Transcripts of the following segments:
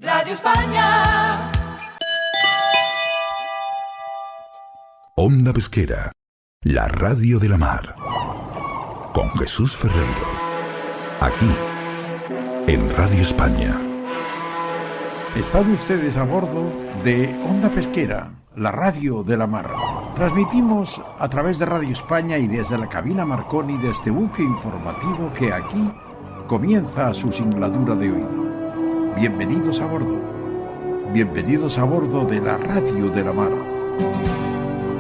Radio España. Onda Pesquera, la radio de la mar. Con Jesús Ferreiro. Aquí, en Radio España. Están ustedes a bordo de Onda Pesquera, la radio de la mar. Transmitimos a través de Radio España y desde la cabina Marconi de este buque informativo que aquí comienza su singladura de hoy. Bienvenidos a bordo. Bienvenidos a bordo de la radio de la mar.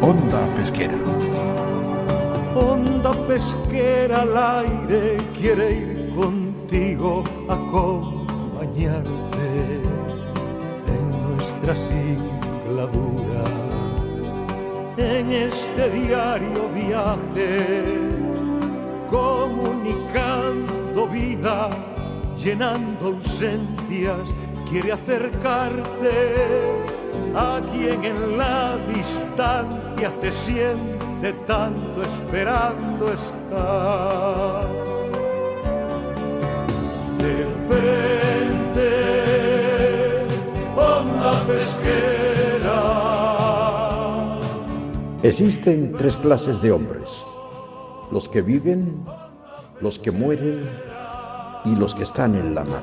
Onda Pesquera. Onda pesquera al aire quiere ir contigo a acompañarte en nuestra singladura, en este diario viaje, comunicando vida, llenando ausencias, quiere acercarte a quien en la distancia te siente tanto esperando estar. De frente, Onda Pesquera. Existen tres clases de hombres: los que viven, los que mueren y los que están en la mar.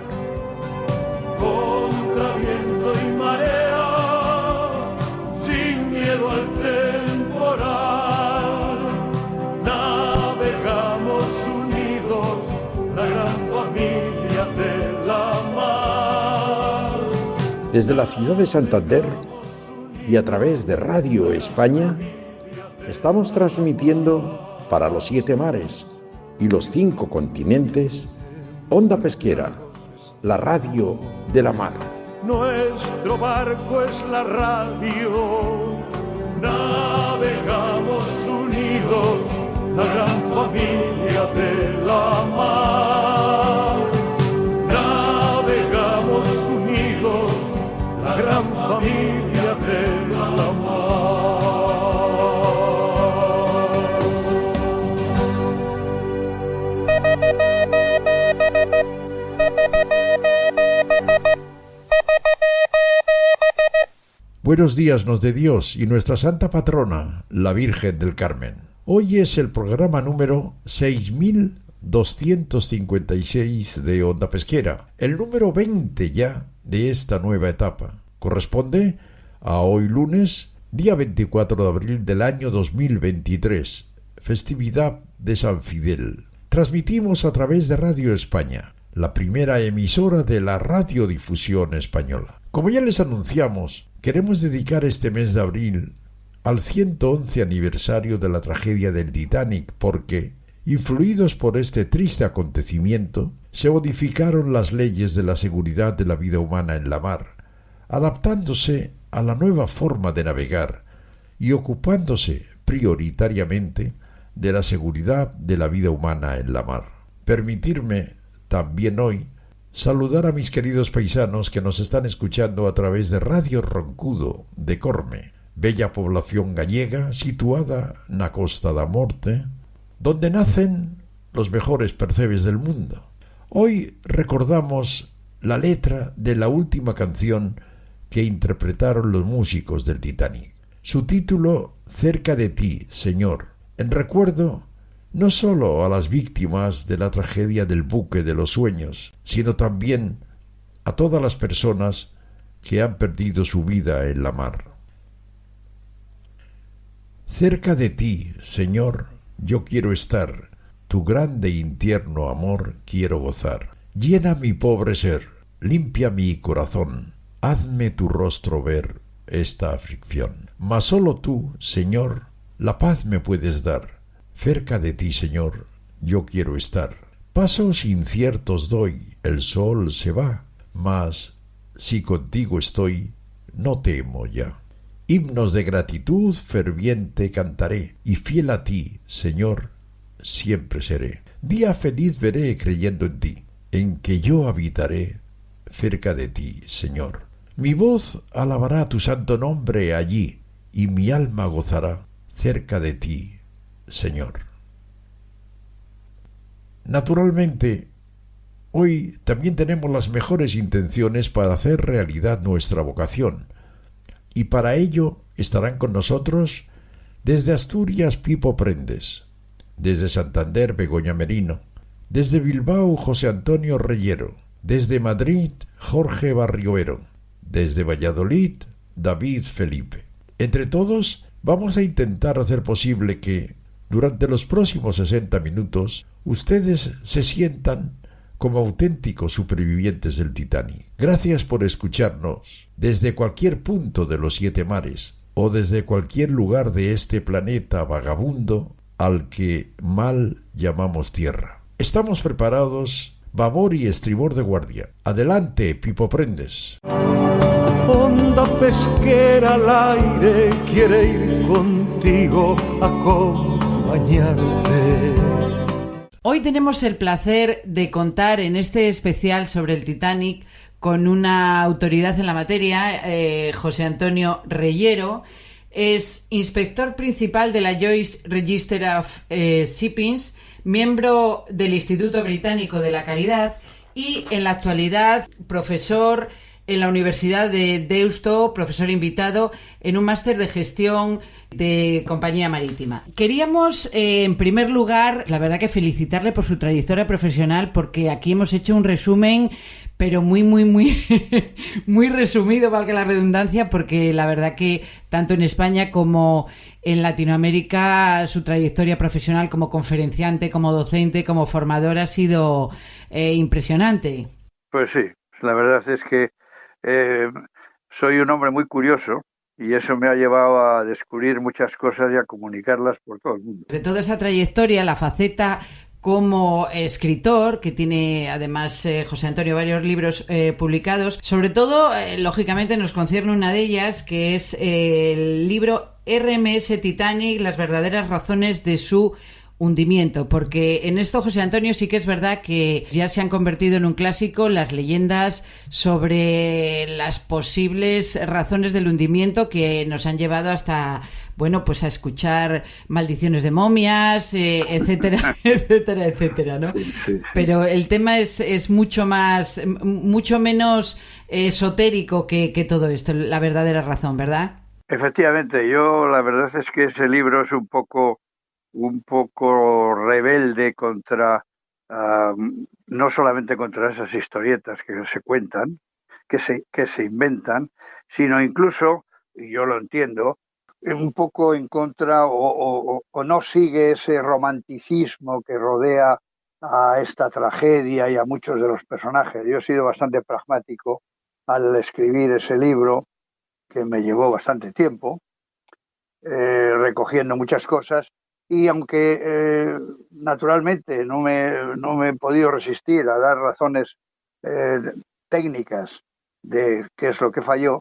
Contra viento y marea, sin miedo al temporal, navegamos unidos, la gran familia de la mar. Desde la ciudad de Santander y a través de Radio España, estamos transmitiendo para los 7 mares y los 5 continentes Onda Pesquera, la radio de la mar. Nuestro barco es la radio, navegamos unidos, la gran familia de la mar. Navegamos unidos, la gran familia de la mar. Buenos días nos dé Dios y nuestra santa patrona, la Virgen del Carmen. Hoy es el programa número 6256 de Onda Pesquera, el número 20 ya de esta nueva etapa. Corresponde a hoy lunes, día 24 de abril del año 2023, festividad de San Fidel. Transmitimos a través de Radio España, la primera emisora de la radiodifusión española. Como ya les anunciamos, queremos dedicar este mes de abril al 111 aniversario de la tragedia del Titanic porque, influidos por este triste acontecimiento, se modificaron las leyes de la seguridad de la vida humana en la mar, adaptándose a la nueva forma de navegar y ocupándose prioritariamente de la seguridad de la vida humana en la mar. Permitirme también hoy saludar a mis queridos paisanos que nos están escuchando a través de Radio Roncudo de Corme, bella población gallega situada na Costa da Morte, donde nacen los mejores percebes del mundo. Hoy recordamos la letra de la última canción que interpretaron los músicos del Titanic. Su título, Cerca de ti, Señor, en recuerdo no solo a las víctimas de la tragedia del buque de los sueños, sino también a todas las personas que han perdido su vida en la mar. Cerca de ti, Señor, yo quiero estar, tu grande y tierno amor quiero gozar. Llena mi pobre ser, limpia mi corazón, hazme tu rostro ver esta aflicción. Mas solo tú, Señor, la paz me puedes dar. Cerca de ti, Señor, yo quiero estar. Pasos inciertos doy, el sol se va, mas si contigo estoy, no temo ya. Himnos de gratitud ferviente cantaré, y fiel a ti, Señor, siempre seré. Día feliz veré creyendo en ti, en que yo habitaré cerca de ti, Señor. Mi voz alabará tu santo nombre allí, y mi alma gozará cerca de ti, Señor. Naturalmente, Hoy también tenemos las mejores intenciones para hacer realidad nuestra vocación, y para ello estarán con nosotros desde Asturias Pipo Prendes, desde Santander Begoña Merino, desde Bilbao José Antonio Reyero, desde Madrid Jorge Barrioero, desde Valladolid David Felipe. Entre todos vamos a intentar hacer posible que, durante los próximos 60 minutos, ustedes se sientan como auténticos supervivientes del Titanic. Gracias por escucharnos desde cualquier punto de los 7 mares o desde cualquier lugar de este planeta vagabundo al que mal llamamos Tierra. Estamos preparados, babor y estribor de guardia. Adelante, Pipo Prendes. Onda pesquera al aire quiere ir contigo a acompañarte. Hoy tenemos el placer de contar en este especial sobre el Titanic con una autoridad en la materia, José Antonio Reyero. Es inspector principal de la Joint Register of Shippings, miembro del Instituto Británico de la Calidad y en la actualidad profesor en la Universidad de Deusto, profesor invitado en un máster de gestión de compañía marítima. Queríamos, en primer lugar, la verdad que felicitarle por su trayectoria profesional, porque aquí hemos hecho un resumen, pero muy muy resumido, valga la redundancia, porque la verdad que tanto en España como en Latinoamérica su trayectoria profesional como conferenciante, como docente, como formador ha sido impresionante. Pues sí, la verdad es que soy un hombre muy curioso y eso me ha llevado a descubrir muchas cosas y a comunicarlas por todo el mundo. De toda esa trayectoria, la faceta como escritor, que tiene además José Antonio varios libros publicados, sobre todo, lógicamente nos concierne una de ellas, que es el libro RMS Titanic, las verdaderas razones de su hundimiento, porque en esto, José Antonio, sí que es verdad que ya se han convertido en un clásico las leyendas sobre las posibles razones del hundimiento que nos han llevado hasta, bueno, pues a escuchar maldiciones de momias, etcétera, etcétera, ¿no? Sí. Pero el tema es mucho menos esotérico que todo esto, la verdadera razón, ¿verdad? Efectivamente, yo la verdad es que ese libro es un poco rebelde contra, no solamente contra esas historietas que se cuentan, que se inventan, sino incluso, y yo lo entiendo, un poco en contra o no sigue ese romanticismo que rodea a esta tragedia y a muchos de los personajes. Yo he sido bastante pragmático al escribir ese libro, que me llevó bastante tiempo, recogiendo muchas cosas. Y aunque naturalmente no me he podido resistir a dar razones técnicas de qué es lo que falló,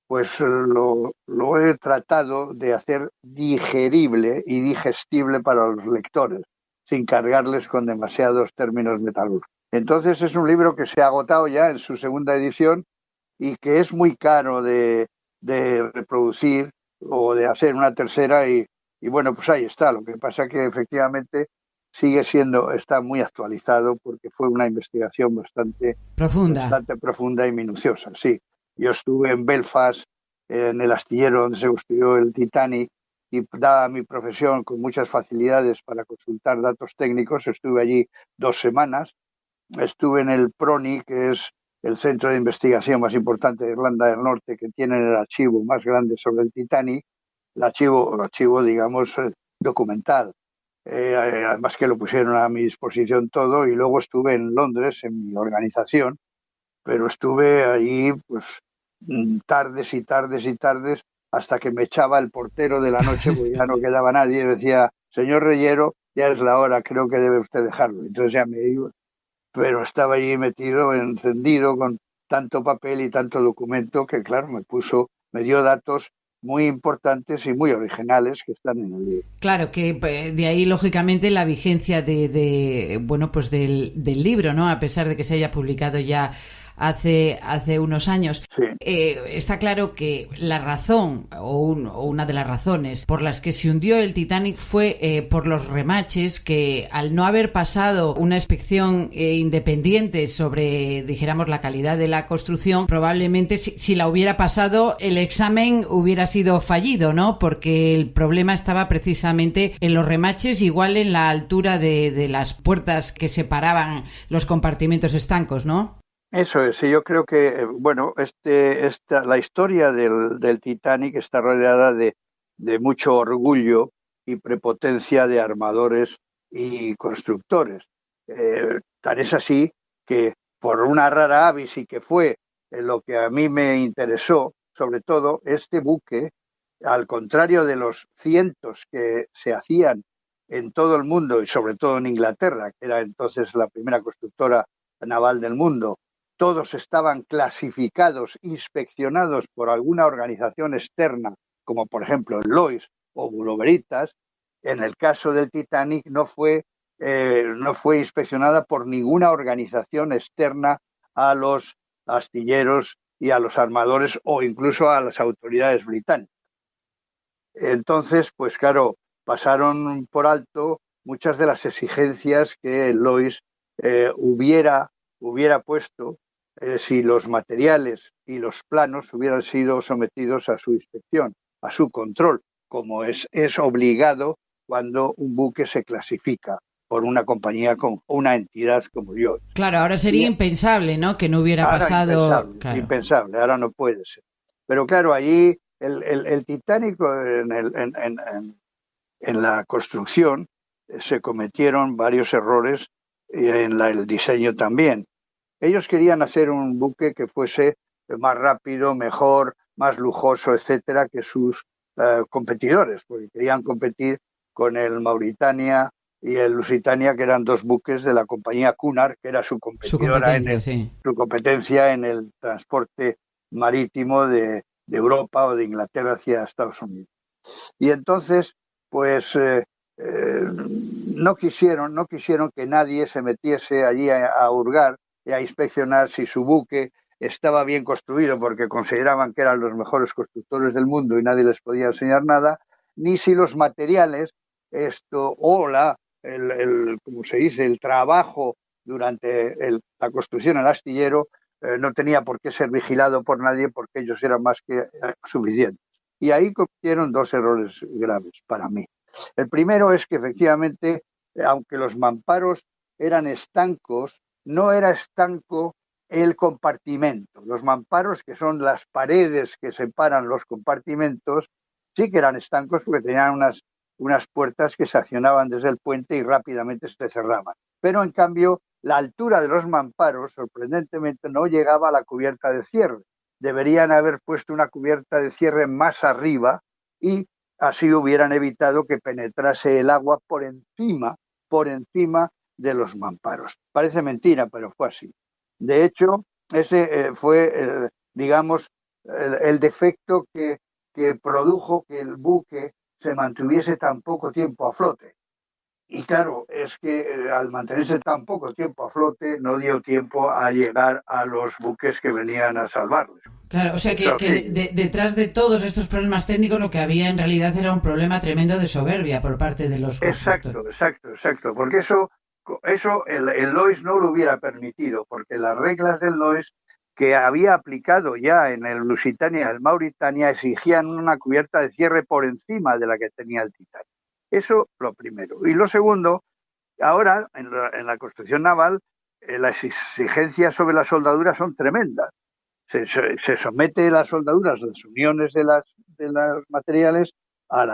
pues lo he tratado de hacer digerible y digestible para los lectores, sin cargarles con demasiados términos metalúrgicos. Entonces es un libro que se ha agotado ya en su segunda edición y que es muy caro de reproducir o de hacer una tercera y bueno, pues ahí está. Lo que pasa que efectivamente está muy actualizado porque fue una investigación bastante profunda y minuciosa, sí. Yo estuve en Belfast, en el astillero donde se construyó el Titanic, y daba mi profesión con muchas facilidades para consultar datos técnicos. Estuve allí 2 semanas. Estuve en el PRONI, que es el centro de investigación más importante de Irlanda del Norte, que tiene el archivo más grande sobre el Titanic. El archivo, digamos, documental. Además que lo pusieron a mi disposición todo, y luego estuve en Londres, en mi organización, pero estuve allí pues tardes y tardes y tardes hasta que me echaba el portero de la noche porque ya no quedaba nadie y me decía: señor Reyero, ya es la hora, creo que debe usted dejarlo. Entonces ya me iba, pero estaba allí metido, encendido con tanto papel y tanto documento que, claro, me dio datos muy importantes y muy originales que están en el libro. Claro, que de ahí lógicamente la vigencia del libro, ¿no? A pesar de que se haya publicado ya hace unos años. Sí. Está claro que la razón o una de las razones por las que se hundió el Titanic fue por los remaches, que al no haber pasado una inspección independiente sobre, dijéramos, la calidad de la construcción, probablemente si la hubiera pasado el examen hubiera sido fallido, ¿no? Porque el problema estaba precisamente en los remaches, igual en la altura de las puertas que separaban los compartimentos estancos, ¿no? Eso es, y yo creo que, bueno, la historia del Titanic está rodeada de mucho orgullo y prepotencia de armadores y constructores. Tan es así que por una rara avis, y que fue lo que a mí me interesó, sobre todo, este buque, al contrario de los cientos que se hacían en todo el mundo y sobre todo en Inglaterra, que era entonces la primera constructora naval del mundo, todos estaban clasificados, inspeccionados por alguna organización externa, como por ejemplo el Lloyd's o Bureau Veritas. En el caso del Titanic no fue inspeccionada por ninguna organización externa a los astilleros y a los armadores o incluso a las autoridades británicas. Entonces, pues claro, pasaron por alto muchas de las exigencias que el Lloyd's hubiera puesto si los materiales y los planos hubieran sido sometidos a su inspección, a su control, como es obligado cuando un buque se clasifica por una compañía, como una entidad como yo. Claro, ahora sería impensable, ¿no? Que no hubiera pasado. Impensable, ahora no puede ser. Pero claro, allí el Titanic en la construcción se cometieron varios errores y en el diseño también. Ellos querían hacer un buque que fuese más rápido, mejor, más lujoso, etcétera, que sus competidores, porque querían competir con el Mauritania y el Lusitania, que eran dos buques de la compañía Cunard, que era su competencia en el transporte marítimo de Europa o de Inglaterra hacia Estados Unidos. Y entonces, pues no quisieron que nadie se metiese allí a hurgar y a inspeccionar si su buque estaba bien construido, porque consideraban que eran los mejores constructores del mundo y nadie les podía enseñar nada, ni si los materiales, como se dice, el trabajo durante la construcción del astillero no tenía por qué ser vigilado por nadie, porque ellos eran más que suficientes. Y ahí cometieron dos errores graves para mí. El primero es que efectivamente, aunque los mamparos eran estancos, no era estanco el compartimento. Los mamparos, que son las paredes que separan los compartimentos, sí que eran estancos porque tenían unas puertas que se accionaban desde el puente y rápidamente se cerraban. Pero en cambio, la altura de los mamparos, sorprendentemente, no llegaba a la cubierta de cierre. Deberían haber puesto una cubierta de cierre más arriba y así hubieran evitado que penetrase el agua por encima de los mamparos. Parece mentira, pero fue así. De hecho, ese fue, digamos, el defecto que produjo que el buque se mantuviese tan poco tiempo a flote. Y claro, es que al mantenerse tan poco tiempo a flote, no dio tiempo a llegar a los buques que venían a salvarles. Claro, o sea que detrás de todos estos problemas técnicos lo que había en realidad era un problema tremendo de soberbia por parte de los constructores. Exacto, porque eso el Lloyd's no lo hubiera permitido, porque las reglas del Lloyd's que había aplicado ya en el Lusitania y el Mauritania exigían una cubierta de cierre por encima de la que tenía el Titanic. Eso lo primero. Y lo segundo, ahora en la construcción naval las exigencias sobre las soldaduras son tremendas. Se somete las soldaduras, las uniones de los materiales a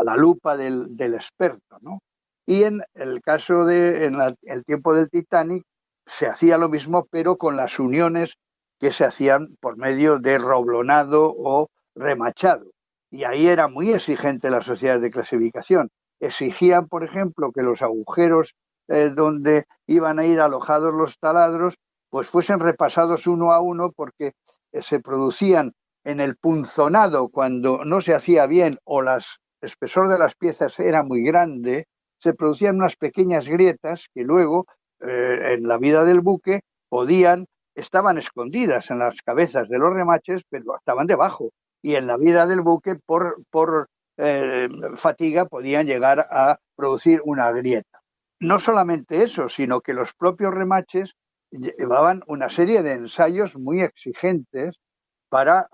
la lupa del experto, ¿no? Y en el caso el tiempo del Titanic se hacía lo mismo, pero con las uniones que se hacían por medio de roblonado o remachado. Y ahí era muy exigente la sociedad de clasificación. Exigían, por ejemplo, que los agujeros donde iban a ir alojados los taladros, pues fuesen repasados uno a uno, porque se producían en el punzonado cuando no se hacía bien o el espesor de las piezas era muy grande, se producían unas pequeñas grietas que luego en la vida del buque podían estaban escondidas en las cabezas de los remaches, pero estaban debajo. Y en la vida del buque, por fatiga, podían llegar a producir una grieta. No solamente eso, sino que los propios remaches llevaban una serie de ensayos muy exigentes para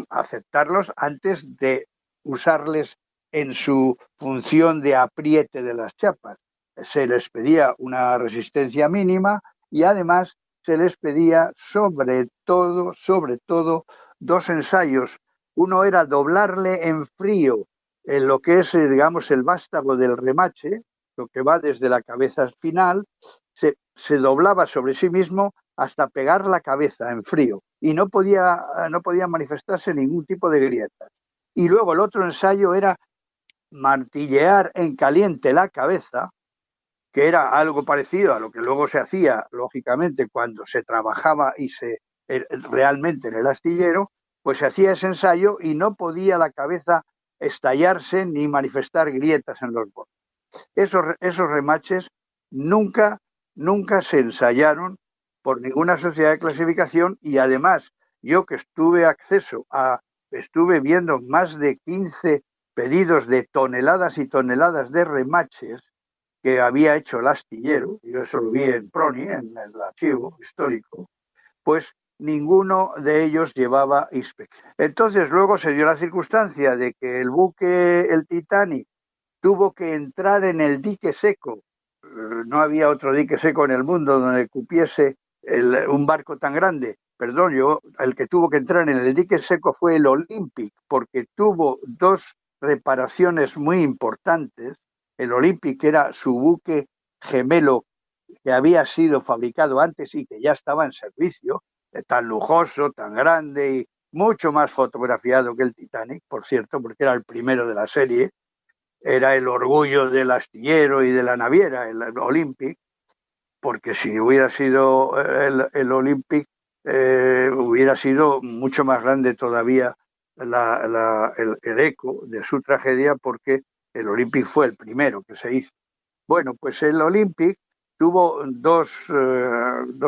aceptarlos antes de usarles en su función de apriete de las chapas. Se les pedía una resistencia mínima y además se les pedía sobre todo, dos ensayos. Uno era doblarle en frío en lo que es, digamos, el vástago del remache, lo que va desde la cabeza final, se doblaba sobre sí mismo hasta pegar la cabeza en frío y no podía manifestarse ningún tipo de grietas. Y luego el otro ensayo era martillear en caliente la cabeza, que era algo parecido a lo que luego se hacía, lógicamente, cuando se trabajaba realmente en el astillero, pues se hacía ese ensayo y no podía la cabeza estallarse ni manifestar grietas en los bordes. Esos remaches nunca se ensayaron por ninguna sociedad de clasificación y además yo que estuve viendo más de 15 pedidos de toneladas y toneladas de remaches que había hecho el astillero, y yo eso lo vi en Prony, en el archivo histórico, pues ninguno de ellos llevaba inspección. Entonces luego se dio la circunstancia de que el buque, el Titanic, tuvo que entrar en el dique seco. No había otro dique seco en el mundo donde cupiese un barco tan grande. El que tuvo que entrar en el dique seco fue el Olympic, porque tuvo dos reparaciones muy importantes. El Olympic era su buque gemelo que había sido fabricado antes y que ya estaba en servicio, tan lujoso, tan grande y mucho más fotografiado que el Titanic, por cierto, porque era el primero de la serie. Era el orgullo del astillero y de la naviera, el Olympic, porque si hubiera sido el Olympic, hubiera sido mucho más grande todavía el eco de su tragedia, porque el Olympic fue el primero que se hizo. Bueno, pues el Olympic tuvo dos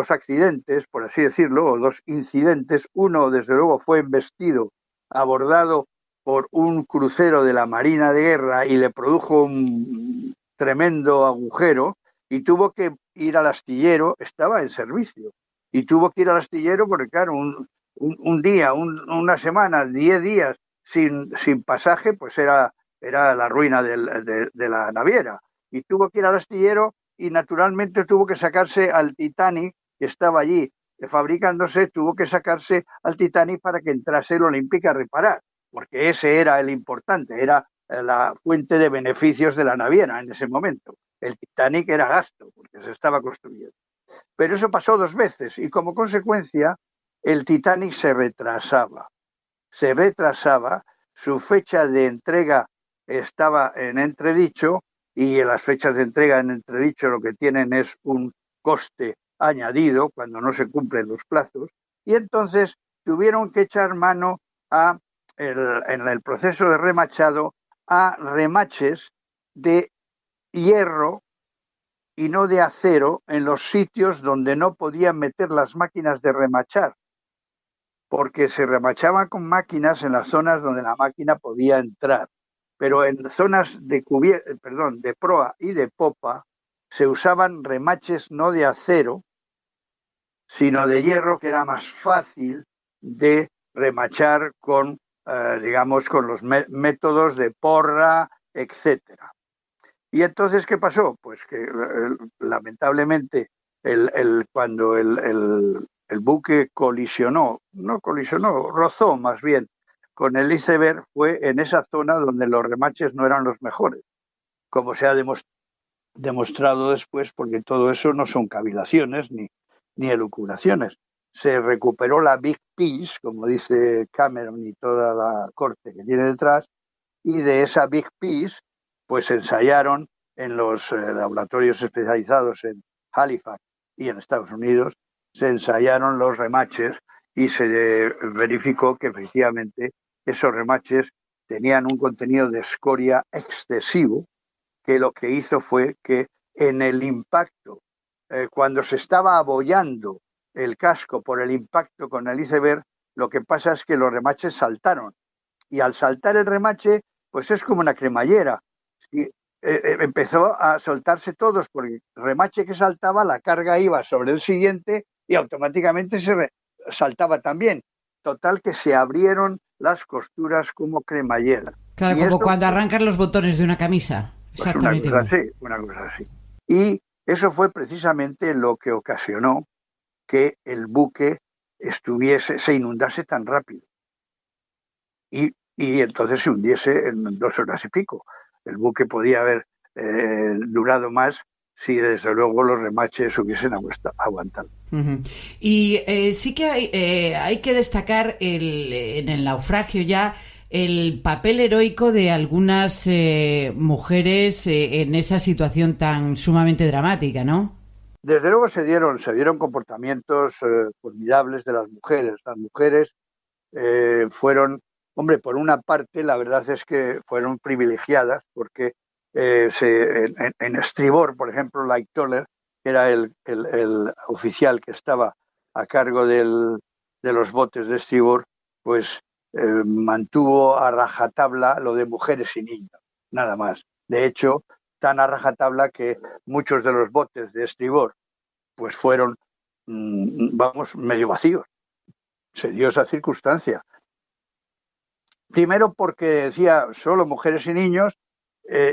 accidentes, por así decirlo, o dos incidentes. Uno, desde luego, fue embestido, abordado por un crucero de la Marina de Guerra y le produjo un tremendo agujero y tuvo que ir al astillero, estaba en servicio, y tuvo que ir al astillero porque, claro, un día, una semana, 10 días sin pasaje, pues era la ruina de la naviera. Y tuvo que ir al astillero y naturalmente tuvo que sacarse al Titanic, que estaba allí fabricándose, tuvo que sacarse al Titanic para que entrase el Olympic a reparar, porque ese era el importante, era la fuente de beneficios de la naviera en ese momento. El Titanic era gasto, porque se estaba construyendo. Pero eso pasó 2 veces y como consecuencia el Titanic se retrasaba, su fecha de entrega estaba en entredicho y en las fechas de entrega en entredicho lo que tienen es un coste añadido cuando no se cumplen los plazos y entonces tuvieron que echar mano en el proceso de remachado a remaches de hierro y no de acero en los sitios donde no podían meter las máquinas de remachar, porque se remachaban con máquinas en las zonas donde la máquina podía entrar, pero en zonas de proa y de popa se usaban remaches no de acero, sino de hierro, que era más fácil de remachar con los métodos de porra, etcétera. Y entonces, ¿qué pasó? Pues que lamentablemente cuando el buque rozó más bien con el iceberg, fue en esa zona donde los remaches no eran los mejores, como se ha demostrado después, porque todo eso no son cavilaciones ni elucubraciones. Se recuperó la Big Piece, como dice Cameron y toda la corte que tiene detrás, y de esa Big Piece pues ensayaron en los laboratorios especializados en Halifax y en Estados Unidos, se ensayaron los remaches y se verificó que efectivamente esos remaches tenían un contenido de escoria excesivo, que lo que hizo fue que en el impacto, cuando se estaba abollando el casco por el impacto con el iceberg, lo que pasa es que los remaches saltaron. Y al saltar el remache, pues es como una cremallera. Y, empezó a soltarse todos, porque el remache que saltaba, la carga iba sobre el siguiente y automáticamente saltaba también. Total que se abrieron las costuras como cremallera. Claro, y como esto, cuando arrancan los botones de una camisa. pues Exactamente igual. una cosa así. Y eso fue precisamente lo que ocasionó que el buque se inundase tan rápido. Y entonces se hundiese en 2 horas y pico. El buque podía haber durado más si desde luego los remaches hubiesen aguantado. Uh-huh. Y sí que hay que destacar en el naufragio ya el papel heroico de algunas mujeres en esa situación tan sumamente dramática, ¿no? Desde luego se dieron comportamientos formidables de las mujeres. Las mujeres fueron, hombre, por una parte la verdad es que fueron privilegiadas porque en estribor, por ejemplo, Light Toller, que era el oficial que estaba a cargo de los botes de estribor, pues mantuvo a rajatabla lo de mujeres y niños, nada más. De hecho, tan a rajatabla que muchos de los botes de estribor pues fueron, medio vacíos. Se dio esa circunstancia. Primero porque decía solo mujeres y niños,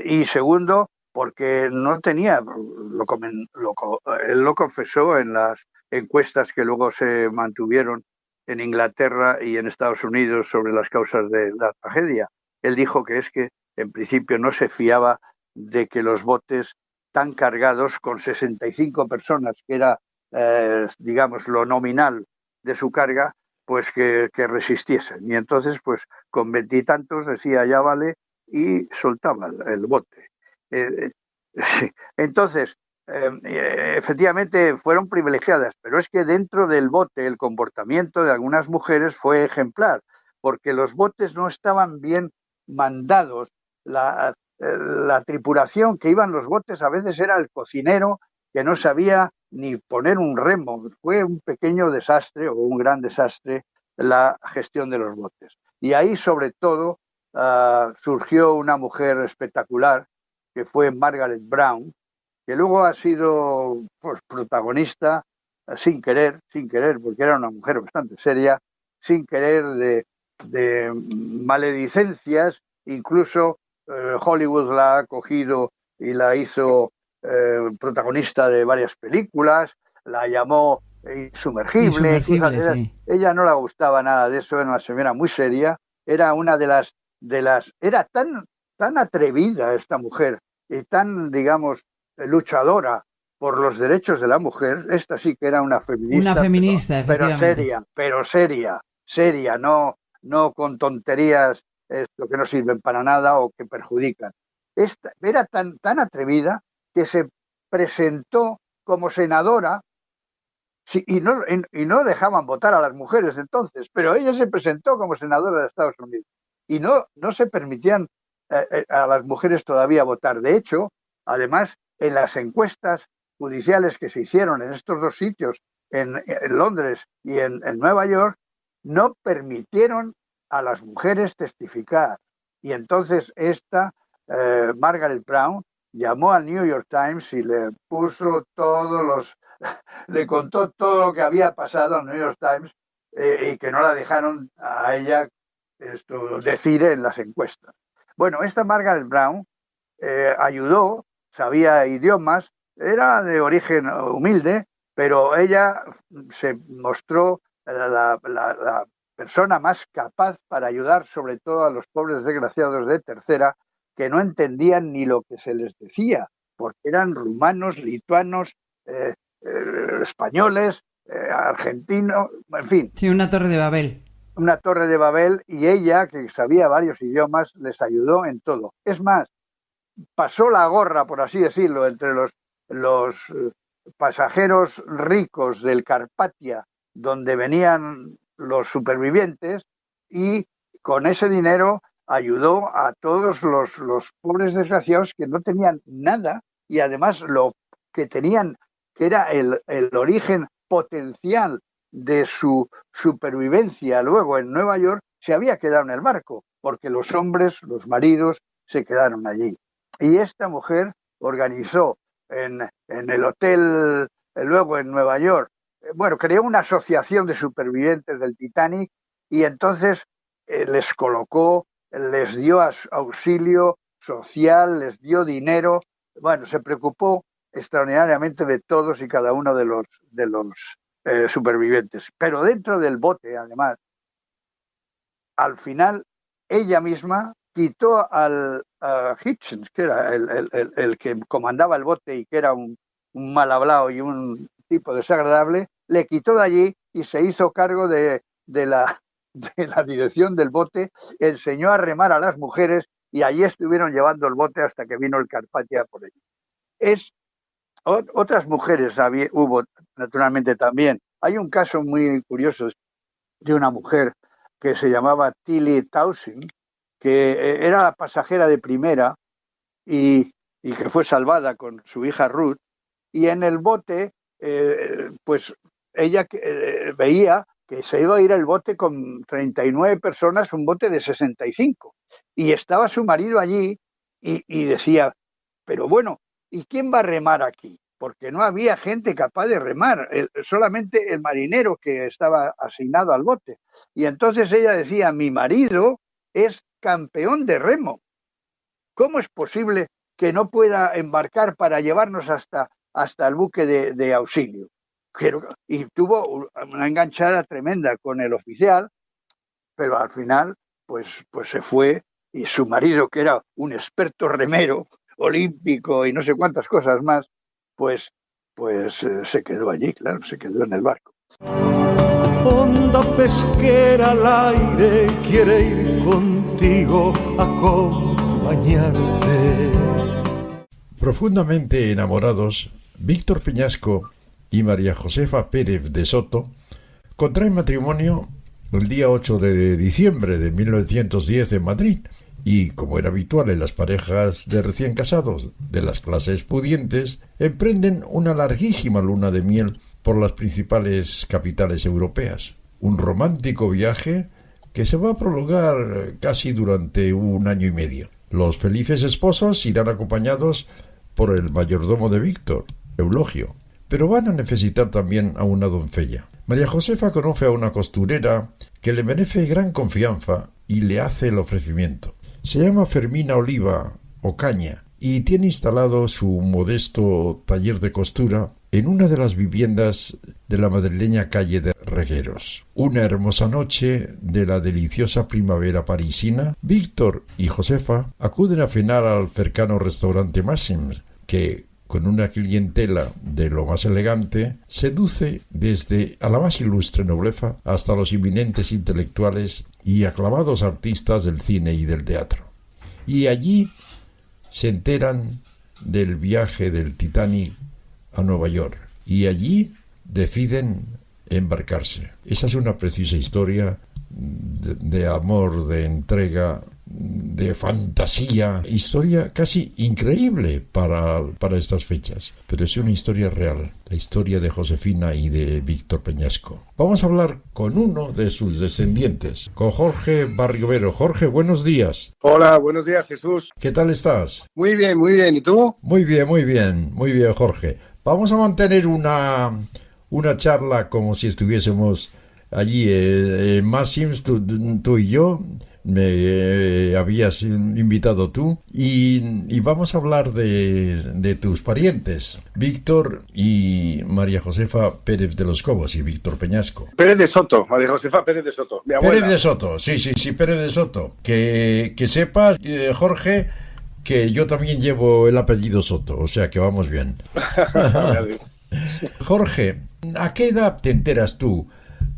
y segundo porque no tenía, él lo confesó en las encuestas que luego se mantuvieron en Inglaterra y en Estados Unidos sobre las causas de la tragedia. Él dijo que es que en principio no se fiaba de que los botes tan cargados con 65 personas, que era, digamos, lo nominal de su carga, pues que resistiesen. Y entonces, pues con 20 y tantos decía ya vale y soltaba el bote. Sí. Entonces, efectivamente fueron privilegiadas, pero es que dentro del bote el comportamiento de algunas mujeres fue ejemplar, porque los botes no estaban bien mandados. La tripulación que iba en los botes a veces era el cocinero que no sabía ni poner un remo. Fue un pequeño desastre o un gran desastre la gestión de los botes. Y ahí, sobre todo, surgió una mujer espectacular que fue Margaret Brown, que luego ha sido pues, protagonista sin querer, porque era una mujer bastante seria, sin querer de maledicencias. Incluso Hollywood la ha cogido y la hizo protagonista de varias películas, la llamó insumergible. Sí. Ella no le gustaba nada de eso, era una señora muy seria, era una de las era tan atrevida esta mujer y tan, digamos, luchadora por los derechos de la mujer. Esta sí que era una feminista. Una feminista, pero seria, no con tonterías que no sirven para nada o que perjudican. Esta era tan atrevida que se presentó como senadora. Sí, y no dejaban votar a las mujeres entonces, pero ella se presentó como senadora de Estados Unidos y no se permitían a las mujeres todavía votar. De hecho, además, en las encuestas judiciales que se hicieron en estos 2 sitios, en Londres y en Nueva York, no permitieron a las mujeres testificar. Y entonces Margaret Brown, llamó al New York Times y le contó todo lo que había pasado al New York Times y que no la dejaron a ella decir en las encuestas. Bueno, esta Margaret Brown ayudó, sabía idiomas, era de origen humilde, pero ella se mostró la persona más capaz para ayudar sobre todo a los pobres desgraciados de tercera que no entendían ni lo que se les decía, porque eran rumanos, lituanos, españoles, argentinos, en fin. Sí, una torre de Babel. Una torre de Babel, y ella, que sabía varios idiomas, les ayudó en todo. Es más, pasó la gorra, por así decirlo, entre los pasajeros ricos del Carpathia, donde venían los supervivientes, y con ese dinero ayudó a todos los pobres desgraciados que no tenían nada, y además lo que tenían, que era el origen potencial de su supervivencia luego en Nueva York se había quedado en el barco, porque los hombres, los maridos, se quedaron allí. Y esta mujer organizó en el hotel, luego en Nueva York, creó una asociación de supervivientes del Titanic y entonces les colocó, les dio auxilio social, les dio dinero, se preocupó extraordinariamente de todos y cada uno de los supervivientes. Pero dentro del bote, además, al final, ella misma quitó a Hitchens, que era el que comandaba el bote y que era un mal hablado y un tipo desagradable, le quitó de allí y se hizo cargo de la dirección del bote, enseñó a remar a las mujeres y allí estuvieron llevando el bote hasta que vino el Carpathia por allí. Otras mujeres hubo naturalmente también. Hay un caso muy curioso de una mujer que se llamaba Tilly Townsend, que era la pasajera de primera y que fue salvada con su hija Ruth, y en el bote pues ella veía que se iba a ir el bote con 39 personas, un bote de 65, y estaba su marido allí y decía, pero bueno, ¿y quién va a remar aquí? Porque no había gente capaz de remar, solamente el marinero que estaba asignado al bote. Y entonces ella decía, mi marido es campeón de remo. ¿Cómo es posible que no pueda embarcar para llevarnos hasta el buque de auxilio? Y tuvo una enganchada tremenda con el oficial, pero al final pues se fue y su marido, que era un experto remero, olímpico y no sé cuántas cosas más, pues se quedó allí, claro, se quedó en el barco. Onda pesquera al aire quiere ir contigo a acompañarte. Profundamente enamorados, Víctor Peñasco y María Josefa Pérez de Soto contraen matrimonio el día 8 de diciembre de 1910 en Madrid y, como era habitual en las parejas de recién casados de las clases pudientes, emprenden una larguísima luna de miel por las principales capitales europeas. Un romántico viaje que se va a prolongar casi durante 1 año y medio. Los felices esposos irán acompañados por el mayordomo de Víctor, Eulogio, pero van a necesitar también a una doncella. María Josefa conoce a una costurera que le merece gran confianza y le hace el ofrecimiento. Se llama Fermina Oliva Ocaña y tiene instalado su modesto taller de costura en una de las viviendas de la madrileña calle de Regueros. Una hermosa noche de la deliciosa primavera parisina, Víctor y Josefa acuden a cenar al cercano restaurante Maxims, que, con una clientela de lo más elegante, seduce desde a la más ilustre nobleza hasta los eminentes intelectuales y aclamados artistas del cine y del teatro. Y allí se enteran del viaje del Titanic a Nueva York y allí deciden embarcarse. Esa es una preciosa historia de amor, de entrega, de fantasía, historia casi increíble para estas fechas, pero es una historia real, la historia de Josefina y de Víctor Peñasco. Vamos a hablar con uno de sus descendientes, con Jorge Barriovero. Jorge, buenos días. Hola, buenos días, Jesús. ¿Qué tal estás? Muy bien, ¿y tú? Muy bien, Jorge. Vamos a mantener una charla como si estuviésemos allí en Maxims, tú y yo. Me habías invitado tú y vamos a hablar de tus parientes, Víctor y María Josefa Pérez de los Cobos y Víctor Peñasco. Pérez de Soto, María Josefa Pérez de Soto, mi abuela. Pérez de Soto, sí, Pérez de Soto. Que sepas, Jorge, que yo también llevo el apellido Soto, o sea que vamos bien. Jorge, ¿a qué edad te enteras tú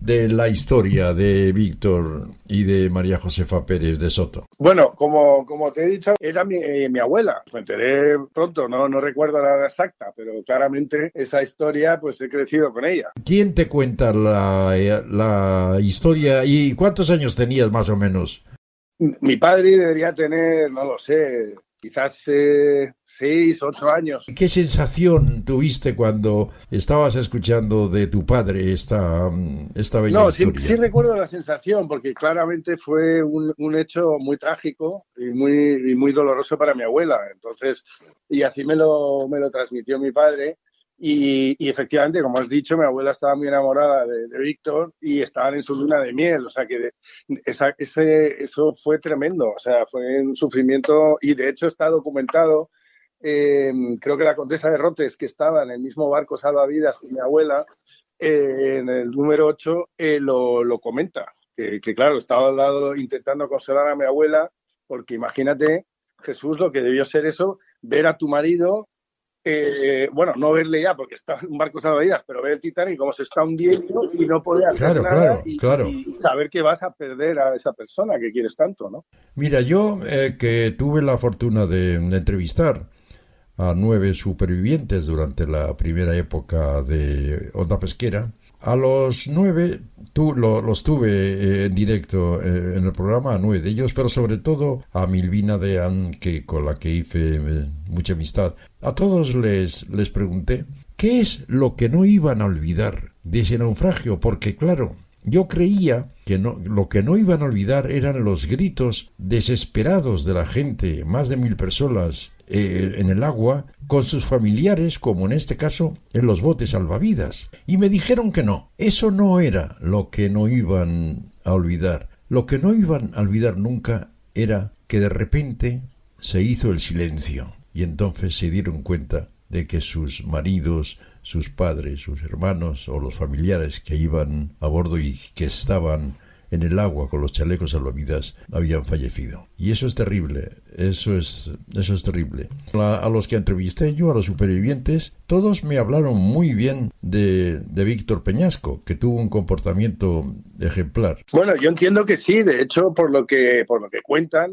de la historia de Víctor y de María Josefa Pérez de Soto? Bueno, como te he dicho, era mi abuela. Me enteré pronto, no recuerdo la edad exacta, pero claramente esa historia, pues he crecido con ella. ¿Quién te cuenta la historia y cuántos años tenías más o menos? Mi padre debería tener, no lo sé, quizás 6, 8 años. ¿Qué sensación tuviste cuando estabas escuchando de tu padre esta bella historia? Sí recuerdo la sensación, porque claramente fue un hecho muy trágico y muy doloroso para mi abuela. Entonces, y así me lo transmitió mi padre. Y efectivamente, como has dicho, mi abuela estaba muy enamorada de Víctor y estaban en su luna de miel. O sea que eso fue tremendo. O sea, fue un sufrimiento, y de hecho está documentado. Creo que la condesa de Rotes, que estaba en el mismo barco salvavidas que mi abuela, en el número 8, lo comenta. Que claro, estaba al lado intentando consolar a mi abuela, porque imagínate, Jesús, lo que debió ser eso, ver a tu marido. No verle ya porque está en un barco salvavidas, pero ver el Titanic como se está hundiendo y no poder hacer nada y saber que vas a perder a esa persona que quieres tanto, ¿no? Mira, yo que tuve la fortuna de entrevistar a 9 supervivientes durante la primera época de Onda Pesquera, a los 9 los tuve en directo en el programa, a 9 de ellos, pero sobre todo a Milvina Deán, con la que hice mucha amistad. A todos les pregunté qué es lo que no iban a olvidar de ese naufragio, porque claro, yo creía que lo que no iban a olvidar eran los gritos desesperados de la gente, más de 1000 personas en el agua, con sus familiares, como en este caso en los botes salvavidas. Y me dijeron que no, eso no era lo que no iban a olvidar. Lo que no iban a olvidar nunca era que de repente se hizo el silencio, y entonces se dieron cuenta de que sus maridos, sus padres, sus hermanos o los familiares que iban a bordo y que estaban en el agua con los chalecos salvavidas habían fallecido. Y eso es terrible, eso es terrible. A los que entrevisté yo, a los supervivientes, todos me hablaron muy bien de Víctor Peñasco, que tuvo un comportamiento ejemplar. Bueno, yo entiendo que sí, de hecho, por lo que cuentan,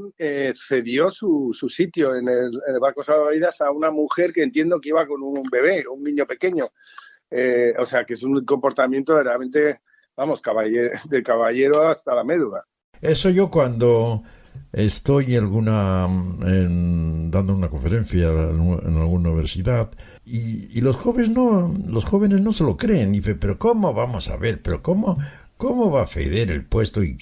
cedió su sitio en el barco salvavidas a una mujer que entiendo que iba con un bebé, un niño pequeño. O sea, que es un comportamiento verdaderamente, vamos, de caballero hasta la médula. Eso yo cuando estoy dando una conferencia en alguna universidad y los jóvenes no se lo creen. Y dicen, pero ¿cómo vamos a ver? ¿Pero cómo va a ceder el puesto y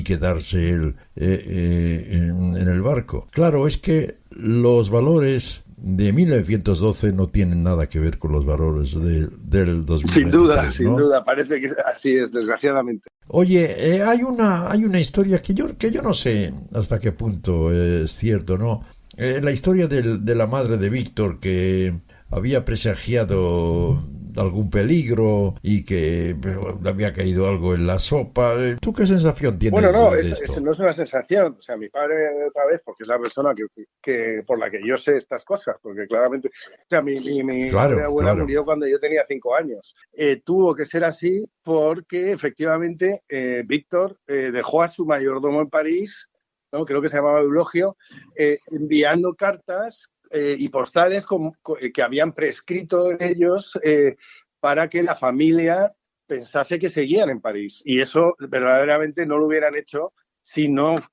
quedarse él en el barco? Claro, es que los valores de 1912 no tienen nada que ver con los valores del 2023. Sin duda, parece que así es, desgraciadamente. Oye, hay una historia que yo no sé hasta qué punto es cierto, ¿no? La historia de la madre de Víctor, que había presagiado algún peligro y que le había caído algo en la sopa. ¿Tú qué sensación tienes de esto? No es una sensación. O sea, mi padre, otra vez, porque es la persona que por la que yo sé estas cosas, porque claramente, o sea, mi abuela murió cuando yo tenía 5 años. Tuvo que ser así porque efectivamente Víctor dejó a su mayordomo en París, ¿no? Creo que se llamaba Eulogio, enviando cartas y postales que habían prescrito ellos para que la familia pensase que seguían en París. Y eso verdaderamente no lo hubieran hecho si no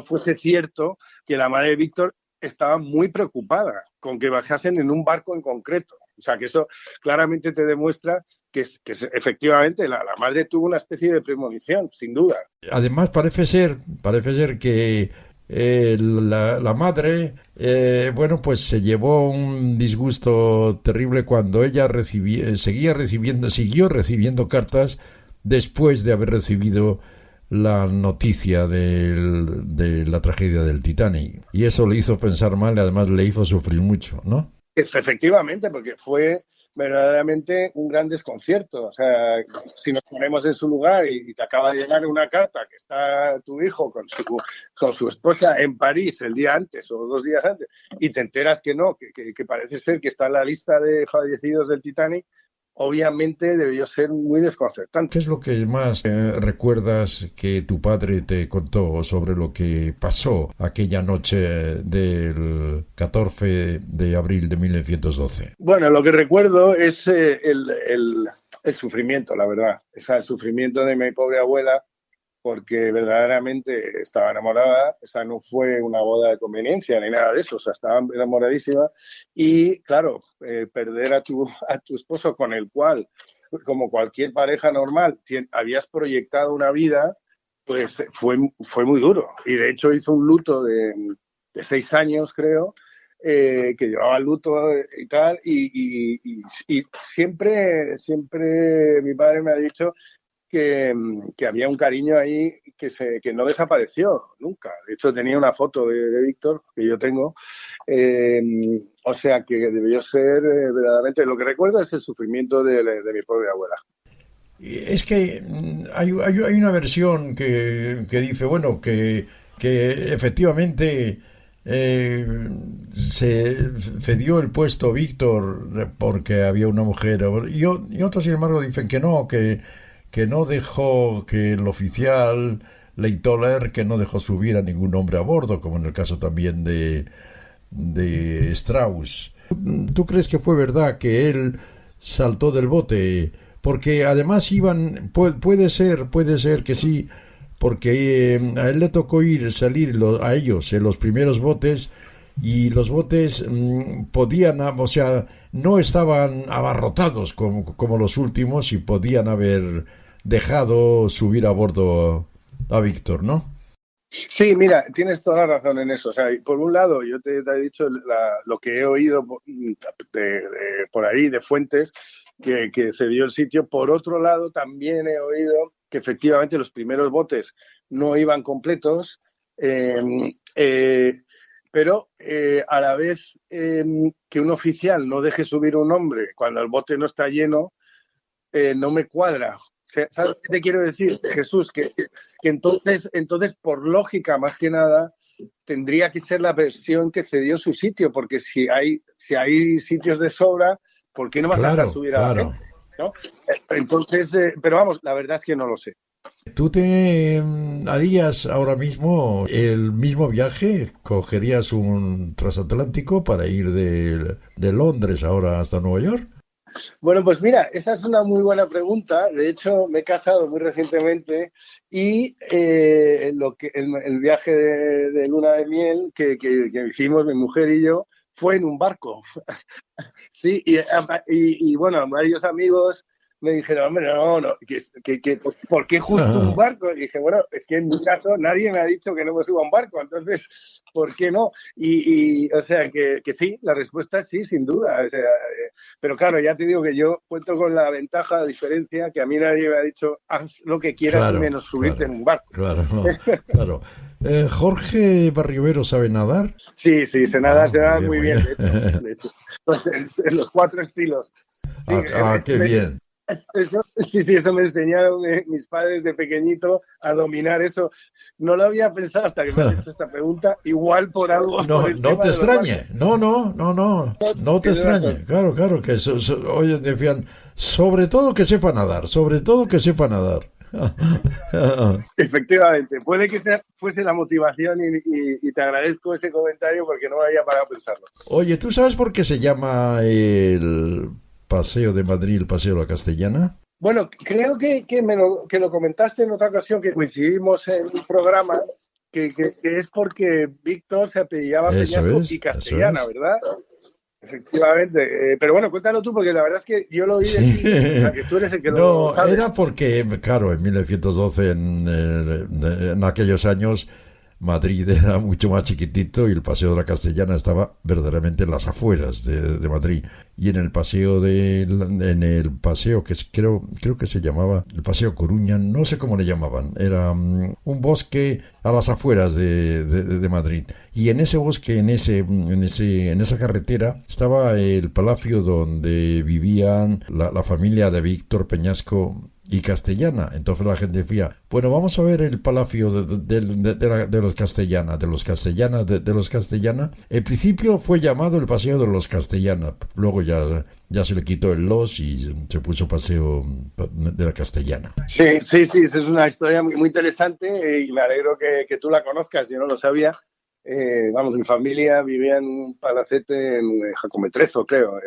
fuese cierto que la madre de Víctor estaba muy preocupada con que bajasen en un barco en concreto. O sea, que eso claramente te demuestra que efectivamente la madre tuvo una especie de premonición, sin duda. Además, parece ser que la madre, pues se llevó un disgusto terrible cuando ella siguió recibiendo cartas después de haber recibido la noticia de la tragedia del Titanic. Y eso le hizo pensar mal y además le hizo sufrir mucho, ¿no? Efectivamente, porque fue verdaderamente un gran desconcierto. O sea, si nos ponemos en su lugar y te acaba de llegar una carta que está tu hijo con su esposa en París el día antes o 2 días antes y te enteras que no, que parece ser que está en la lista de fallecidos del Titanic, obviamente debió ser muy desconcertante. ¿Qué es lo que más recuerdas que tu padre te contó sobre lo que pasó aquella noche del 14 de abril de 1912? Bueno, lo que recuerdo es el sufrimiento, la verdad. O sea, el sufrimiento de mi pobre abuela porque verdaderamente estaba enamorada. Esa no fue una boda de conveniencia ni nada de eso, o sea, estaba enamoradísima. Y claro, perder a tu esposo con el cual, como cualquier pareja normal, habías proyectado una vida, pues fue muy duro. Y de hecho hizo un luto de 6 años, creo, que llevaba el luto y tal. Y siempre mi padre me ha dicho que había un cariño ahí que no desapareció nunca. De hecho, tenía una foto de Víctor, que yo tengo, o sea, que debió ser verdaderamente... Lo que recuerdo es el sufrimiento de mi pobre abuela. Es que hay una versión que dice, bueno, que efectivamente se cedió el puesto Víctor porque había una mujer, y otros, sin embargo, dicen que no dejó, que el oficial Leitoller, que no dejó subir a ningún hombre a bordo, como en el caso también de Strauss. ¿Tú crees que fue verdad que él saltó del bote? Porque además puede ser que sí, porque a él le tocó salir a ellos en los primeros botes, y los botes podían, o sea, no estaban abarrotados como los últimos, y podían haber dejado subir a bordo a Víctor, ¿no? Sí, mira, tienes toda la razón en eso. O sea, por un lado, yo te he dicho lo que he oído por ahí de fuentes que cedió el sitio. Por otro lado, también he oído que efectivamente los primeros botes no iban completos, pero a la vez que un oficial no deje subir un hombre cuando el bote no está lleno, no me cuadra. ¿Sabes qué te quiero decir, Jesús? Que entonces, por lógica, más que nada, tendría que ser la versión que cedió su sitio, porque si hay sitios de sobra, ¿por qué no vas a dejar subir a la gente? ¿No? Entonces, pero vamos, la verdad es que no lo sé. ¿Tú te harías ahora mismo el mismo viaje? ¿Cogerías un transatlántico para ir de Londres ahora hasta Nueva York? Bueno, pues mira, esa es una muy buena pregunta. De hecho, me he casado muy recientemente y el viaje de luna de miel que hicimos mi mujer y yo fue en un barco. Sí, y bueno, varios amigos me dijeron, hombre, no, ¿por qué justo un barco? Y dije, bueno, es que en mi caso nadie me ha dicho que no me suba a un barco, entonces, ¿por qué no? Y o sea, que sí, la respuesta es sí, sin duda. O sea, pero claro, ya te digo que yo cuento con la ventaja, la diferencia, que a mí nadie me ha dicho, haz lo que quieras menos subirte en un barco. Claro, claro. ¿Jorge Barriovero sabe nadar? Sí, sé nadar muy bien, de hecho. En los 4 estilos. Sí, qué bien. Eso me enseñaron mis padres de pequeñito a dominar eso. No lo había pensado hasta que me has hecho esta pregunta. Igual por algo. No te extrañe. No te extrañe. Claro, que oye, decían, sobre todo que sepa nadar. Efectivamente, puede que fuese la motivación y te agradezco ese comentario porque no me había parado a pensarlo. Oye, ¿tú sabes por qué se llama el Paseo de Madrid el Paseo de la Castellana? Bueno, creo que lo comentaste en otra ocasión, que coincidimos en un programa, que es porque Víctor se apellidaba Peñasco y Castellana, ¿verdad? Efectivamente, pero bueno, cuéntalo tú, porque la verdad es que yo lo oí de ti, o sea, que tú eres el que lo sabe. Era porque, claro, en 1912, en aquellos años, Madrid era mucho más chiquitito y el Paseo de la Castellana estaba verdaderamente en las afueras de Madrid. Y en el paseo que creo que se llamaba el Paseo Coruña, no sé cómo le llamaban, era un bosque a las afueras de Madrid. Y en ese bosque, en esa carretera, estaba el palacio donde vivían la familia de Víctor Peñasco y Castellana. Entonces la gente decía, bueno, vamos a ver el palacio de los Castellana, de los Castellana. En principio fue llamado el Paseo de los Castellana, luego ya se le quitó el los y se puso Paseo de la Castellana. Sí, esa es una historia muy, muy interesante y me alegro que tú la conozcas, yo no lo sabía. Vamos, mi familia vivía en un palacete en Jacometrezo, creo,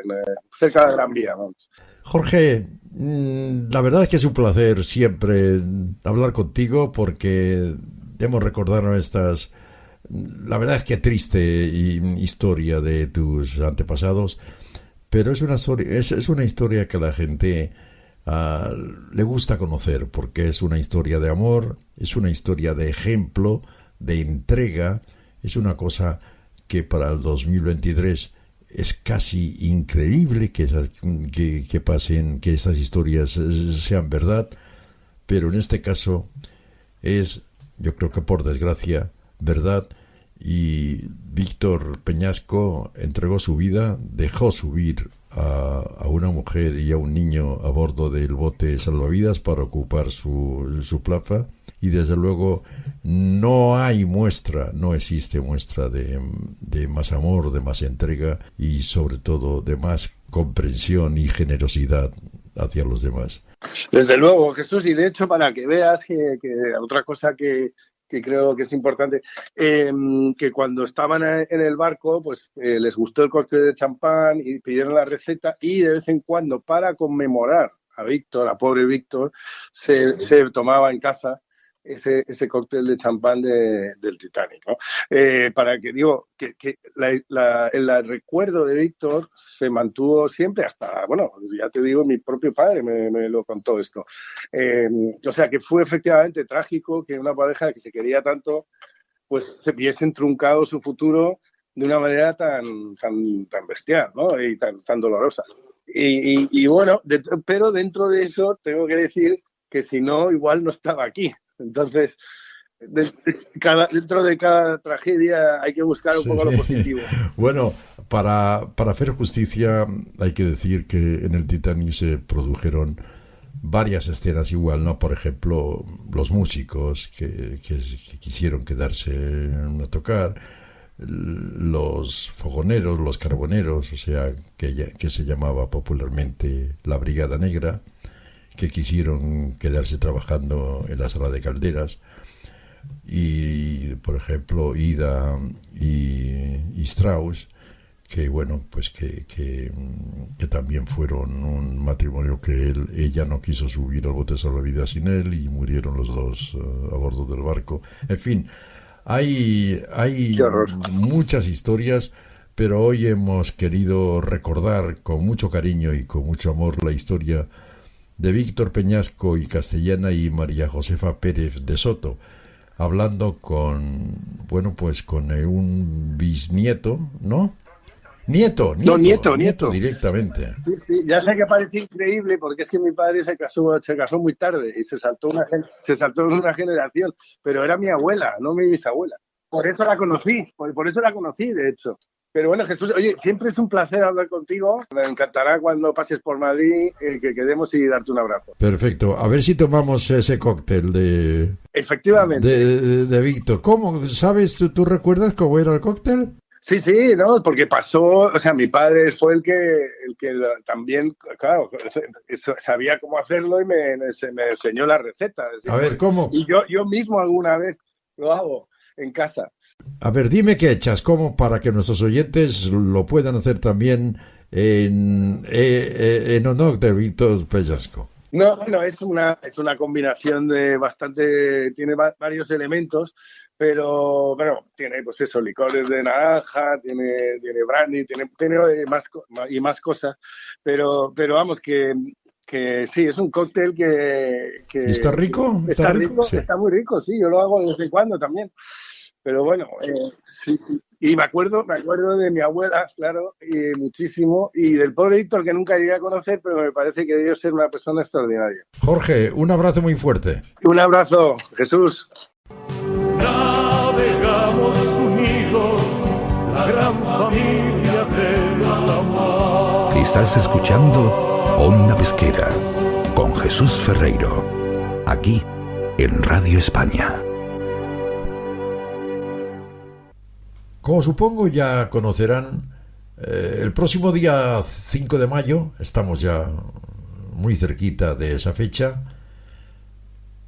cerca de Gran Vía, vamos. Jorge, la verdad es que es un placer siempre hablar contigo porque debemos recordarnos la verdad es que triste historia de tus antepasados, pero es una historia que a la gente le gusta conocer porque es una historia de amor, es una historia de ejemplo, de entrega. Es una cosa que para el 2023 es casi increíble que pasen, que estas historias sean verdad, pero en este caso es, yo creo que por desgracia, verdad. Y Víctor Peñasco entregó su vida, dejó subir a una mujer y a un niño a bordo del bote salvavidas para ocupar su plaza. Y desde luego no existe muestra de más amor, de más entrega y sobre todo de más comprensión y generosidad hacia los demás. Desde luego, Jesús, y de hecho para que veas que otra cosa que creo que es importante, que cuando estaban en el barco, pues les gustó el cóctel de champán y pidieron la receta y de vez en cuando para conmemorar a Víctor, a pobre Víctor, se tomaba en casa ese cóctel de champán del Titanic, ¿no? Para que digo que el recuerdo de Víctor se mantuvo siempre hasta, bueno, ya te digo, mi propio padre me lo contó esto. O sea que fue efectivamente trágico que una pareja que se quería tanto pues se viesen truncado su futuro de una manera tan bestial, ¿no? Y tan dolorosa. Y bueno, pero dentro de eso tengo que decir que si no, igual no estaba aquí. Entonces, dentro de cada tragedia hay que buscar un poco lo positivo. Bueno, para hacer justicia hay que decir que en el Titanic se produjeron varias escenas igual, ¿no? Por ejemplo, los músicos que quisieron quedarse a tocar, los fogoneros, los carboneros, o sea, que se llamaba popularmente la Brigada Negra, que quisieron quedarse trabajando en la sala de calderas, y por ejemplo Ida y Strauss, que bueno, pues que también fueron un matrimonio que ella no quiso subir al bote salvavidas sin él y murieron los dos a bordo del barco. En fin, hay muchas historias, pero hoy hemos querido recordar con mucho cariño y con mucho amor la historia de Víctor Peñasco y Castellana y María Josefa Pérez de Soto, hablando con un bisnieto, ¿no? Nieto directamente. Sí, ya sé que parece increíble porque es que mi padre se casó muy tarde y se saltó una generación, pero era mi abuela, no mi bisabuela. Por eso la conocí, de hecho. Pero bueno, Jesús, oye, siempre es un placer hablar contigo. Me encantará cuando pases por Madrid que quedemos y darte un abrazo. Perfecto. A ver si tomamos ese cóctel de... Efectivamente. De Víctor. ¿Cómo? ¿Sabes? ¿Tú recuerdas cómo era el cóctel? Sí, no, porque pasó, o sea, mi padre fue el que también, claro, sabía cómo hacerlo y me enseñó la receta. A ver, ¿cómo? Y yo mismo alguna vez lo hago en casa. A ver, dime qué echas, ¿cómo? Para que nuestros oyentes lo puedan hacer también en honor de Víctor Peñasco. No, bueno, es una combinación tiene varios elementos, pero bueno, tiene pues eso, licores de naranja, tiene brandy, tiene más cosas, pero vamos que sí, es un cóctel que ¿Está rico? Está rico, sí. Está muy rico, sí, yo lo hago de vez en cuando también. Pero bueno, sí. Y me acuerdo de mi abuela, claro, y muchísimo, y del pobre Víctor que nunca llegué a conocer, pero me parece que debió ser una persona extraordinaria. Jorge, un abrazo muy fuerte. Un abrazo, Jesús. Navegamos unidos, la gran familia del amor. Estás escuchando Onda Pesquera con Jesús Ferreiro, aquí en Radio España. Como supongo ya conocerán, el próximo día 5 de mayo, estamos ya muy cerquita de esa fecha,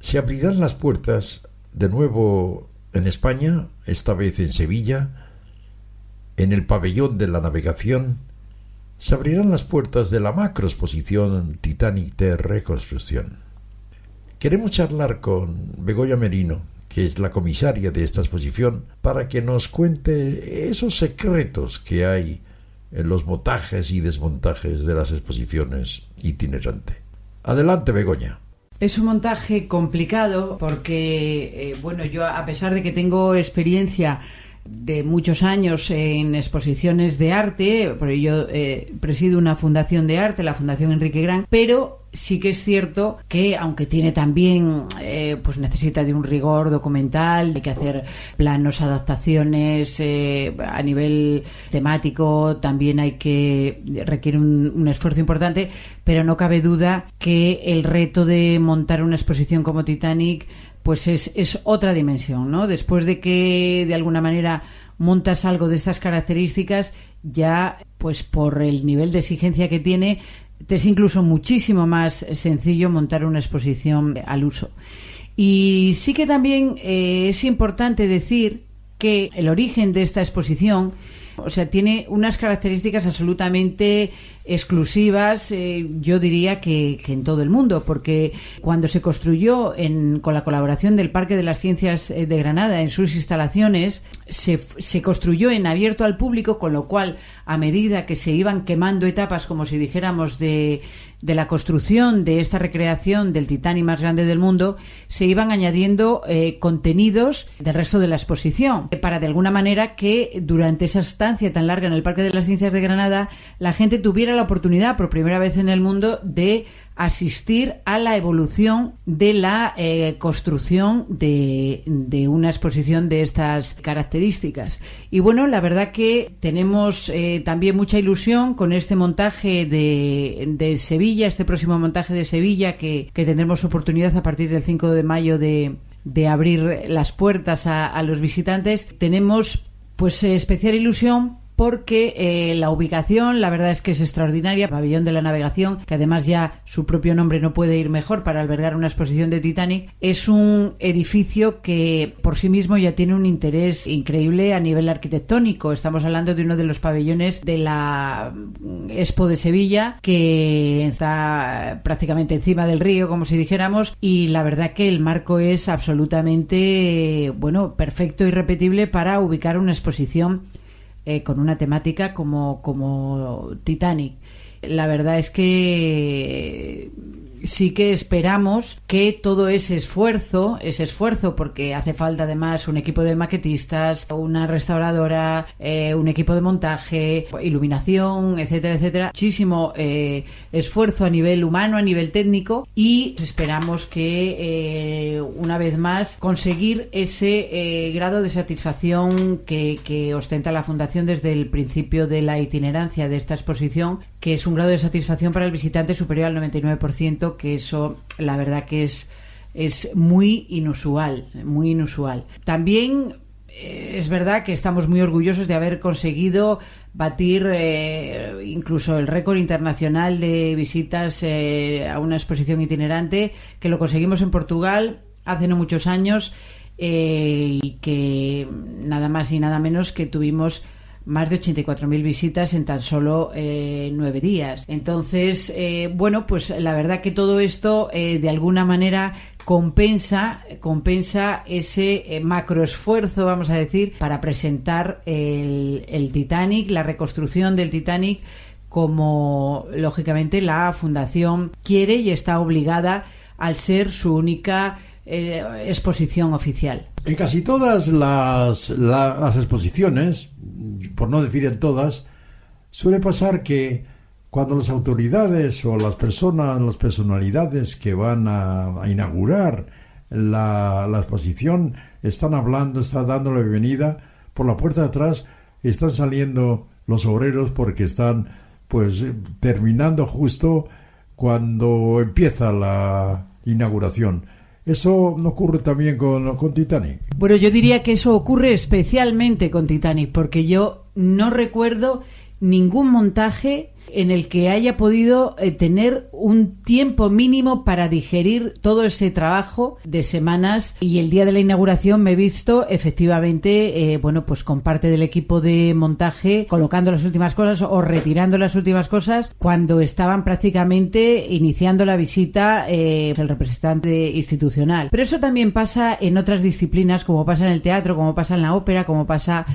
se abrirán las puertas de nuevo en España, esta vez en Sevilla, en el pabellón de la navegación, se abrirán las puertas de la macroexposición Titanic de reconstrucción. Queremos charlar con Begoña Merino, que es la comisaria de esta exposición, para que nos cuente esos secretos que hay en los montajes y desmontajes de las exposiciones itinerantes. Adelante, Begoña. Es un montaje complicado porque, yo a pesar de que tengo experiencia de muchos años en exposiciones de arte, porque yo presido una fundación de arte, la Fundación Enrique Gran, pero sí que es cierto que, aunque tiene también, pues necesita de un rigor documental, hay que hacer planos, adaptaciones a nivel temático, también requiere un esfuerzo importante, pero no cabe duda que el reto de montar una exposición como Titanic pues es otra dimensión, ¿no? Después de que de alguna manera montas algo de estas características, ya pues por el nivel de exigencia que tiene, te es incluso muchísimo más sencillo montar una exposición al uso. Y sí que también es importante decir que el origen de esta exposición, o sea, tiene unas características absolutamente exclusivas, yo diría que en todo el mundo, porque cuando se construyó con la colaboración del Parque de las Ciencias de Granada en sus instalaciones, se construyó en abierto al público, con lo cual, a medida que se iban quemando etapas, como si dijéramos, de la construcción de esta recreación del Titanic más grande del mundo, se iban añadiendo contenidos del resto de la exposición, para de alguna manera que durante esa estancia tan larga en el Parque de las Ciencias de Granada la gente tuviera la oportunidad por primera vez en el mundo de asistir a la evolución de la construcción de una exposición de estas características. Y bueno, la verdad que tenemos también mucha ilusión con este montaje de Sevilla, este próximo montaje de Sevilla, que tendremos oportunidad a partir del 5 de mayo de abrir las puertas a los visitantes. Tenemos pues especial ilusión porque la ubicación, la verdad es que es extraordinaria. Pabellón de la Navegación, que además ya su propio nombre no puede ir mejor para albergar una exposición de Titanic, es un edificio que por sí mismo ya tiene un interés increíble a nivel arquitectónico. Estamos hablando de uno de los pabellones de la Expo de Sevilla, que está prácticamente encima del río, como si dijéramos, y la verdad que el marco es absolutamente, perfecto y repetible para ubicar una exposición con una temática como Titanic. La verdad es que sí que esperamos que todo ese esfuerzo, porque hace falta además un equipo de maquetistas, una restauradora, un equipo de montaje, iluminación, etcétera, etcétera, muchísimo esfuerzo a nivel humano, a nivel técnico, y esperamos que una vez más conseguir ese grado de satisfacción que ostenta la Fundación desde el principio de la itinerancia de esta exposición, que es un grado de satisfacción para el visitante superior al 99%, que eso la verdad que es muy inusual, muy inusual. También es verdad que estamos muy orgullosos de haber conseguido batir incluso el récord internacional de visitas a una exposición itinerante, que lo conseguimos en Portugal hace no muchos años, y que nada más y nada menos que tuvimos más de 84.000 visitas en tan solo 9 días. Entonces, pues la verdad que todo esto de alguna manera compensa ese macroesfuerzo, vamos a decir, para presentar el Titanic, la reconstrucción del Titanic, como lógicamente la Fundación quiere y está obligada al ser su única exposición oficial. En casi todas las exposiciones, por no decir en todas, suele pasar que cuando las autoridades o las personalidades que van a inaugurar la exposición están hablando, están dando la bienvenida, por la puerta de atrás están saliendo los obreros porque están terminando justo cuando empieza la inauguración. ¿Eso no ocurre también con Titanic? Bueno, yo diría que eso ocurre especialmente con Titanic, porque yo no recuerdo ningún montaje en el que haya podido tener un tiempo mínimo para digerir todo ese trabajo de semanas, y el día de la inauguración me he visto efectivamente pues con parte del equipo de montaje colocando las últimas cosas o retirando las últimas cosas cuando estaban prácticamente iniciando la visita el representante institucional. Pero eso también pasa en otras disciplinas, como pasa en el teatro, como pasa en la ópera, como pasa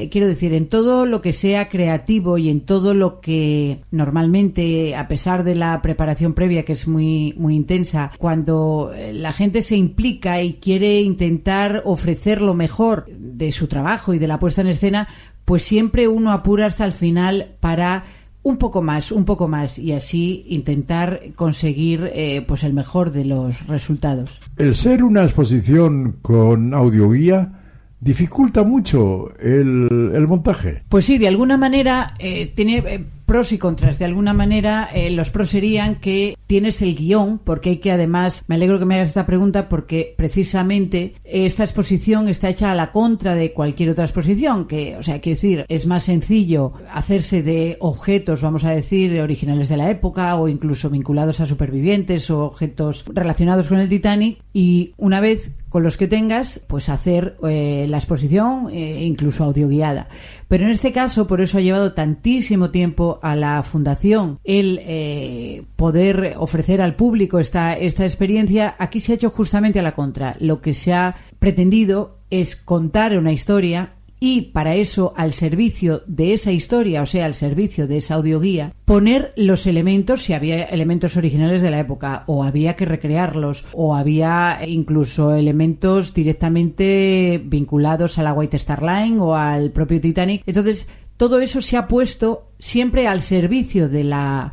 quiero decir, en todo lo que sea creativo y en todo lo que normalmente, a pesar de la preparación previa que es muy, muy intensa, cuando la gente se implica y quiere intentar ofrecer lo mejor de su trabajo y de la puesta en escena, pues siempre uno apura hasta el final para un poco más y así intentar conseguir pues el mejor de los resultados. El ser una exposición con audioguía dificulta mucho el montaje. Pues sí, de alguna manera tiene pros y contras. De alguna manera los pros serían que tienes el guión, porque hay que, además, me alegro que me hagas esta pregunta porque precisamente esta exposición está hecha a la contra de cualquier otra exposición, que, o sea, quiero decir, es más sencillo hacerse de objetos, vamos a decir, originales de la época o incluso vinculados a supervivientes o objetos relacionados con el Titanic, y una vez con los que tengas, pues hacer la exposición incluso audioguiada. Pero en este caso, por eso ha llevado tantísimo tiempo a la Fundación el poder ofrecer al público esta experiencia. Aquí se ha hecho justamente a la contra. Lo que se ha pretendido es contar una historia y para eso, al servicio de esa historia, o sea, al servicio de esa audioguía, poner los elementos, si había elementos originales de la época, o había que recrearlos, o había incluso elementos directamente vinculados a la White Star Line o al propio Titanic. Entonces, todo eso se ha puesto siempre al servicio de la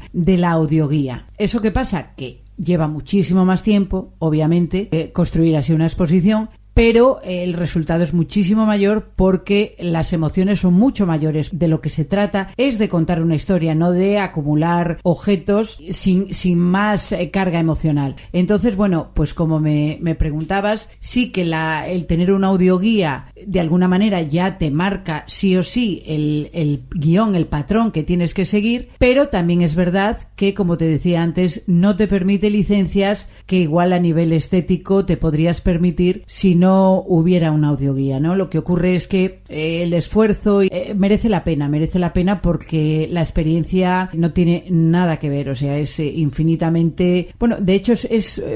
audioguía. ¿Eso qué pasa? Que lleva muchísimo más tiempo, obviamente, construir así una exposición, pero el resultado es muchísimo mayor porque las emociones son mucho mayores. De lo que se trata es de contar una historia, no de acumular objetos sin más carga emocional. Entonces, bueno, pues como me preguntabas, sí que el tener una audioguía de alguna manera ya te marca sí o sí el guión, el patrón que tienes que seguir, pero también es verdad que, como te decía antes, no te permite licencias que igual a nivel estético te podrías permitir si no hubiera una audioguía, ¿no? Lo que ocurre es que el esfuerzo merece la pena porque la experiencia no tiene nada que ver, o sea, es infinitamente... Bueno, de hecho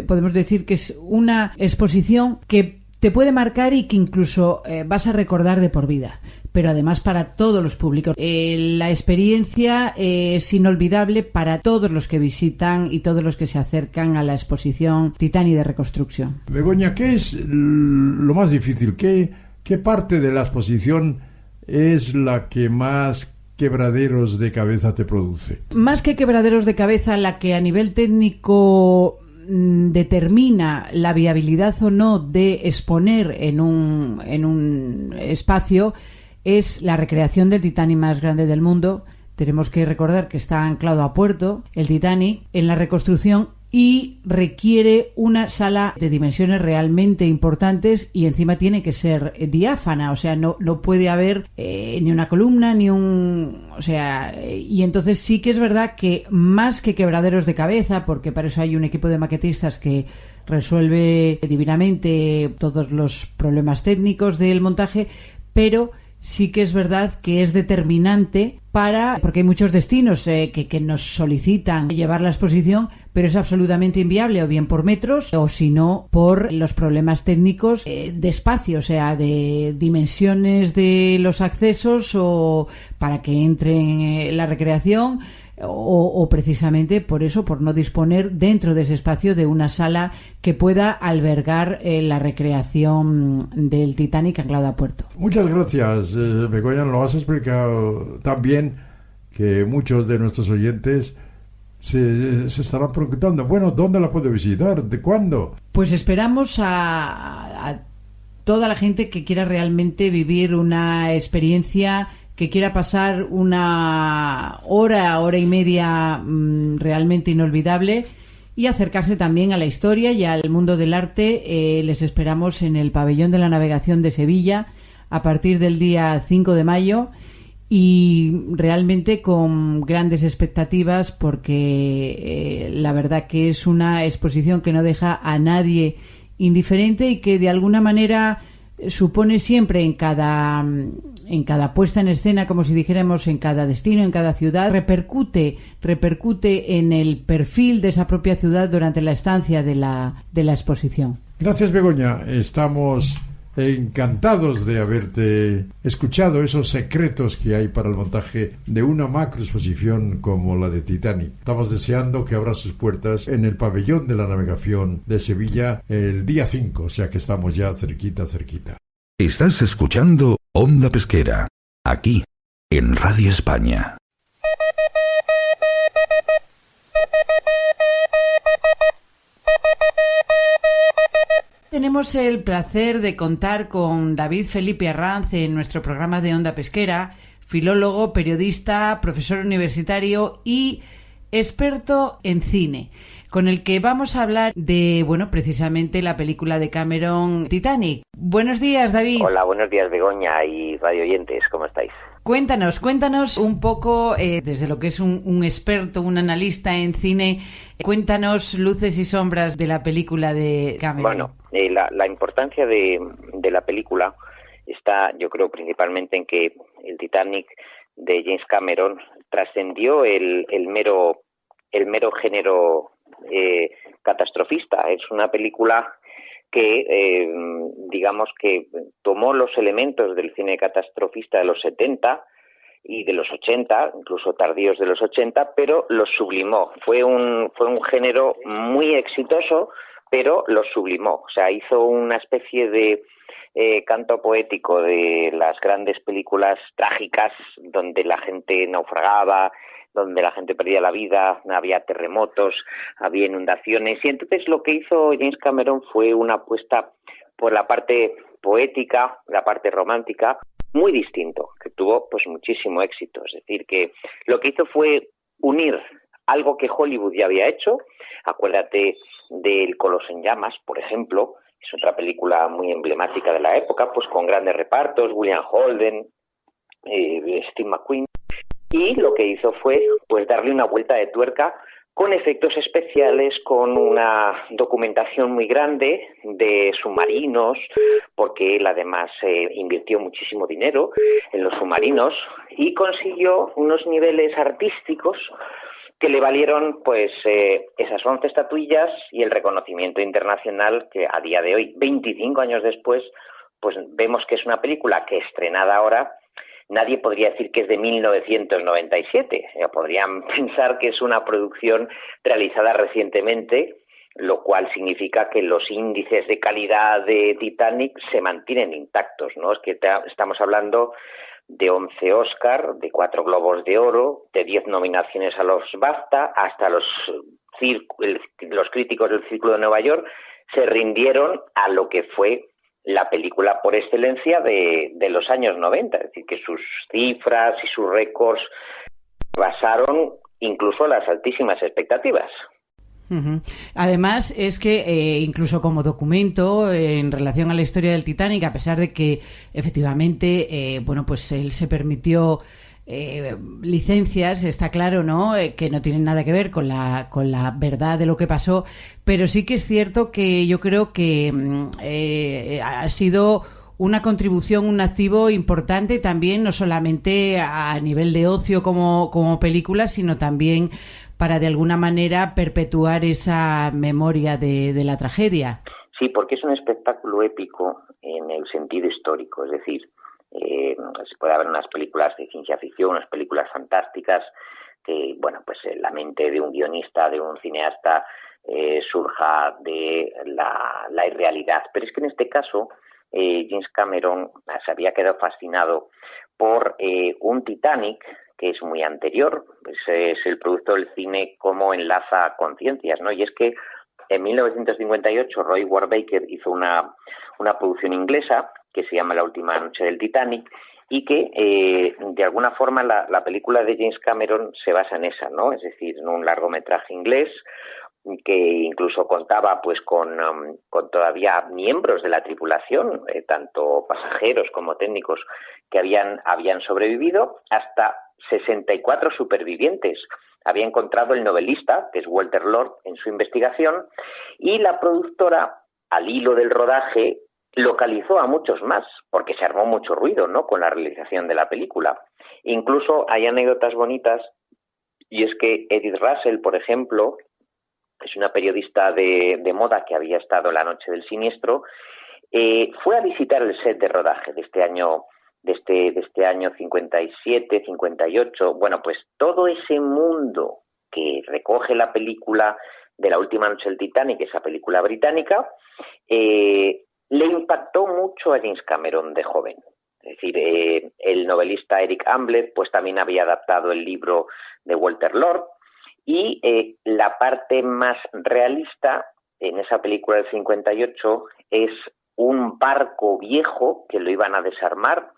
podemos decir que es una exposición que te puede marcar y que incluso vas a recordar de por vida, pero además para todos los públicos. La experiencia es inolvidable para todos los que visitan y todos los que se acercan a la exposición Titanic de reconstrucción. Begoña, ¿qué es lo más difícil? ¿Qué parte de la exposición es la que más quebraderos de cabeza te produce? Más que quebraderos de cabeza, la que a nivel técnico determina la viabilidad o no de exponer en un espacio es la recreación del Titanic más grande del mundo. Tenemos que recordar que está anclado a puerto el Titanic en la reconstrucción y requiere una sala de dimensiones realmente importantes y encima tiene que ser diáfana, o sea, no puede haber ni una columna ni o sea, y entonces sí que es verdad que más que quebraderos de cabeza, porque para eso hay un equipo de maquetistas que resuelve divinamente todos los problemas técnicos del montaje, pero sí que es verdad que es determinante porque hay muchos destinos que nos solicitan llevar la exposición, pero es absolutamente inviable, o bien por metros, o si no, por los problemas técnicos de espacio, o sea, de dimensiones de los accesos, o para que entre en la recreación, o precisamente por eso, por no disponer dentro de ese espacio de una sala que pueda albergar la recreación del Titanic anclado a puerto. Muchas gracias, Begoña, lo has explicado tan bien que muchos de nuestros oyentes se estarán preguntando, bueno, ¿dónde la puedo visitar? ¿De cuándo? Pues esperamos a toda la gente que quiera realmente vivir una experiencia, que quiera pasar una hora y media realmente inolvidable y acercarse también a la historia y al mundo del arte. Les esperamos en el Pabellón de la Navegación de Sevilla a partir del día 5 de mayo y realmente con grandes expectativas porque la verdad que es una exposición que no deja a nadie indiferente y que de alguna manera supone siempre en cada puesta en escena, como si dijéramos, en cada destino, en cada ciudad, repercute en el perfil de esa propia ciudad durante la estancia de la exposición. Gracias, Begoña. Estamos encantados de haberte escuchado esos secretos que hay para el montaje de una macroexposición como la de Titanic. Estamos deseando que abra sus puertas en el pabellón de la navegación de Sevilla el día 5, o sea que estamos ya cerquita. Estás escuchando Onda Pesquera, aquí, en Radio España. Tenemos el placer de contar con David Felipe Arranz en nuestro programa de Onda Pesquera, filólogo, periodista, profesor universitario y experto en cine, con el que vamos a hablar de, precisamente la película de Cameron, Titanic. Buenos días, David. Hola, buenos días, Begoña y radio oyentes, ¿cómo estáis? Cuéntanos un poco, desde lo que es un experto, un analista en cine, cuéntanos luces y sombras de la película de Cameron. Bueno, la importancia de la película está, yo creo, principalmente en que el Titanic de James Cameron trascendió el mero género catastrofista. Es una película que digamos que tomó los elementos del cine catastrofista de los 70 y de los 80, incluso tardíos de los 80, pero los sublimó. Fue un género muy exitoso, pero los sublimó. O sea, hizo una especie de canto poético de las grandes películas trágicas donde la gente naufragaba, donde la gente perdía la vida, había terremotos, había inundaciones, y entonces lo que hizo James Cameron fue una apuesta por la parte poética, la parte romántica, muy distinto, que tuvo pues muchísimo éxito. Es decir, que lo que hizo fue unir algo que Hollywood ya había hecho. Acuérdate del Coloso en llamas, por ejemplo, es otra película muy emblemática de la época, pues con grandes repartos, William Holden, Steve McQueen. Y lo que hizo fue pues darle una vuelta de tuerca con efectos especiales, con una documentación muy grande de submarinos, porque él además invirtió muchísimo dinero en los submarinos y consiguió unos niveles artísticos que le valieron pues esas 11 estatuillas y el reconocimiento internacional que a día de hoy, 25 años después, pues vemos que es una película que estrenada ahora, nadie podría decir que es de 1997. Podrían pensar que es una producción realizada recientemente, lo cual significa que los índices de calidad de Titanic se mantienen intactos, ¿no? Es que estamos hablando de 11 Oscar, de 4 Globos de Oro, de 10 nominaciones a los BAFTA, hasta los críticos del Círculo de Nueva York se rindieron a lo que fue la película por excelencia de los años 90, es decir, que sus cifras y sus récords basaron incluso las altísimas expectativas. Uh-huh. Además, es que incluso como documento en relación a la historia del Titanic, a pesar de que efectivamente, pues él se permitió licencias, está claro, ¿no? Que no tienen nada que ver con la verdad de lo que pasó, pero sí que es cierto que yo creo que ha sido una contribución, un activo importante también, no solamente a nivel de ocio como película, sino también para de alguna manera perpetuar esa memoria de la tragedia. Sí, porque es un espectáculo épico en el sentido histórico, es decir, se puede haber unas películas de ciencia ficción, unas películas fantásticas que, pues la mente de un guionista, de un cineasta surja de la irrealidad. Pero es que en este caso James Cameron se había quedado fascinado por un Titanic que es muy anterior, es el producto del cine como enlaza conciencias, ¿no? Y es que en 1958 Roy Ward Baker hizo una producción inglesa que se llama La última noche del Titanic y que de alguna forma la película de James Cameron se basa en esa, ¿no? Es decir, en un largometraje inglés que incluso contaba pues con todavía miembros de la tripulación, tanto pasajeros como técnicos, que habían sobrevivido, hasta 64 supervivientes. Había encontrado el novelista, que es Walter Lord, en su investigación, y la productora, al hilo del rodaje, localizó a muchos más, porque se armó mucho ruido, ¿no?, con la realización de la película. Incluso hay anécdotas bonitas, y es que Edith Russell, por ejemplo, es una periodista de moda que había estado la noche del siniestro, fue a visitar el set de rodaje de este año, de este año 57, 58. Bueno, pues todo ese mundo que recoge la película de La última noche del Titanic, esa película británica, le impactó mucho a James Cameron de joven. Es decir, el novelista Eric Ambler pues también había adaptado el libro de Walter Lord, y la parte más realista en esa película del 58 es un barco viejo que lo iban a desarmar,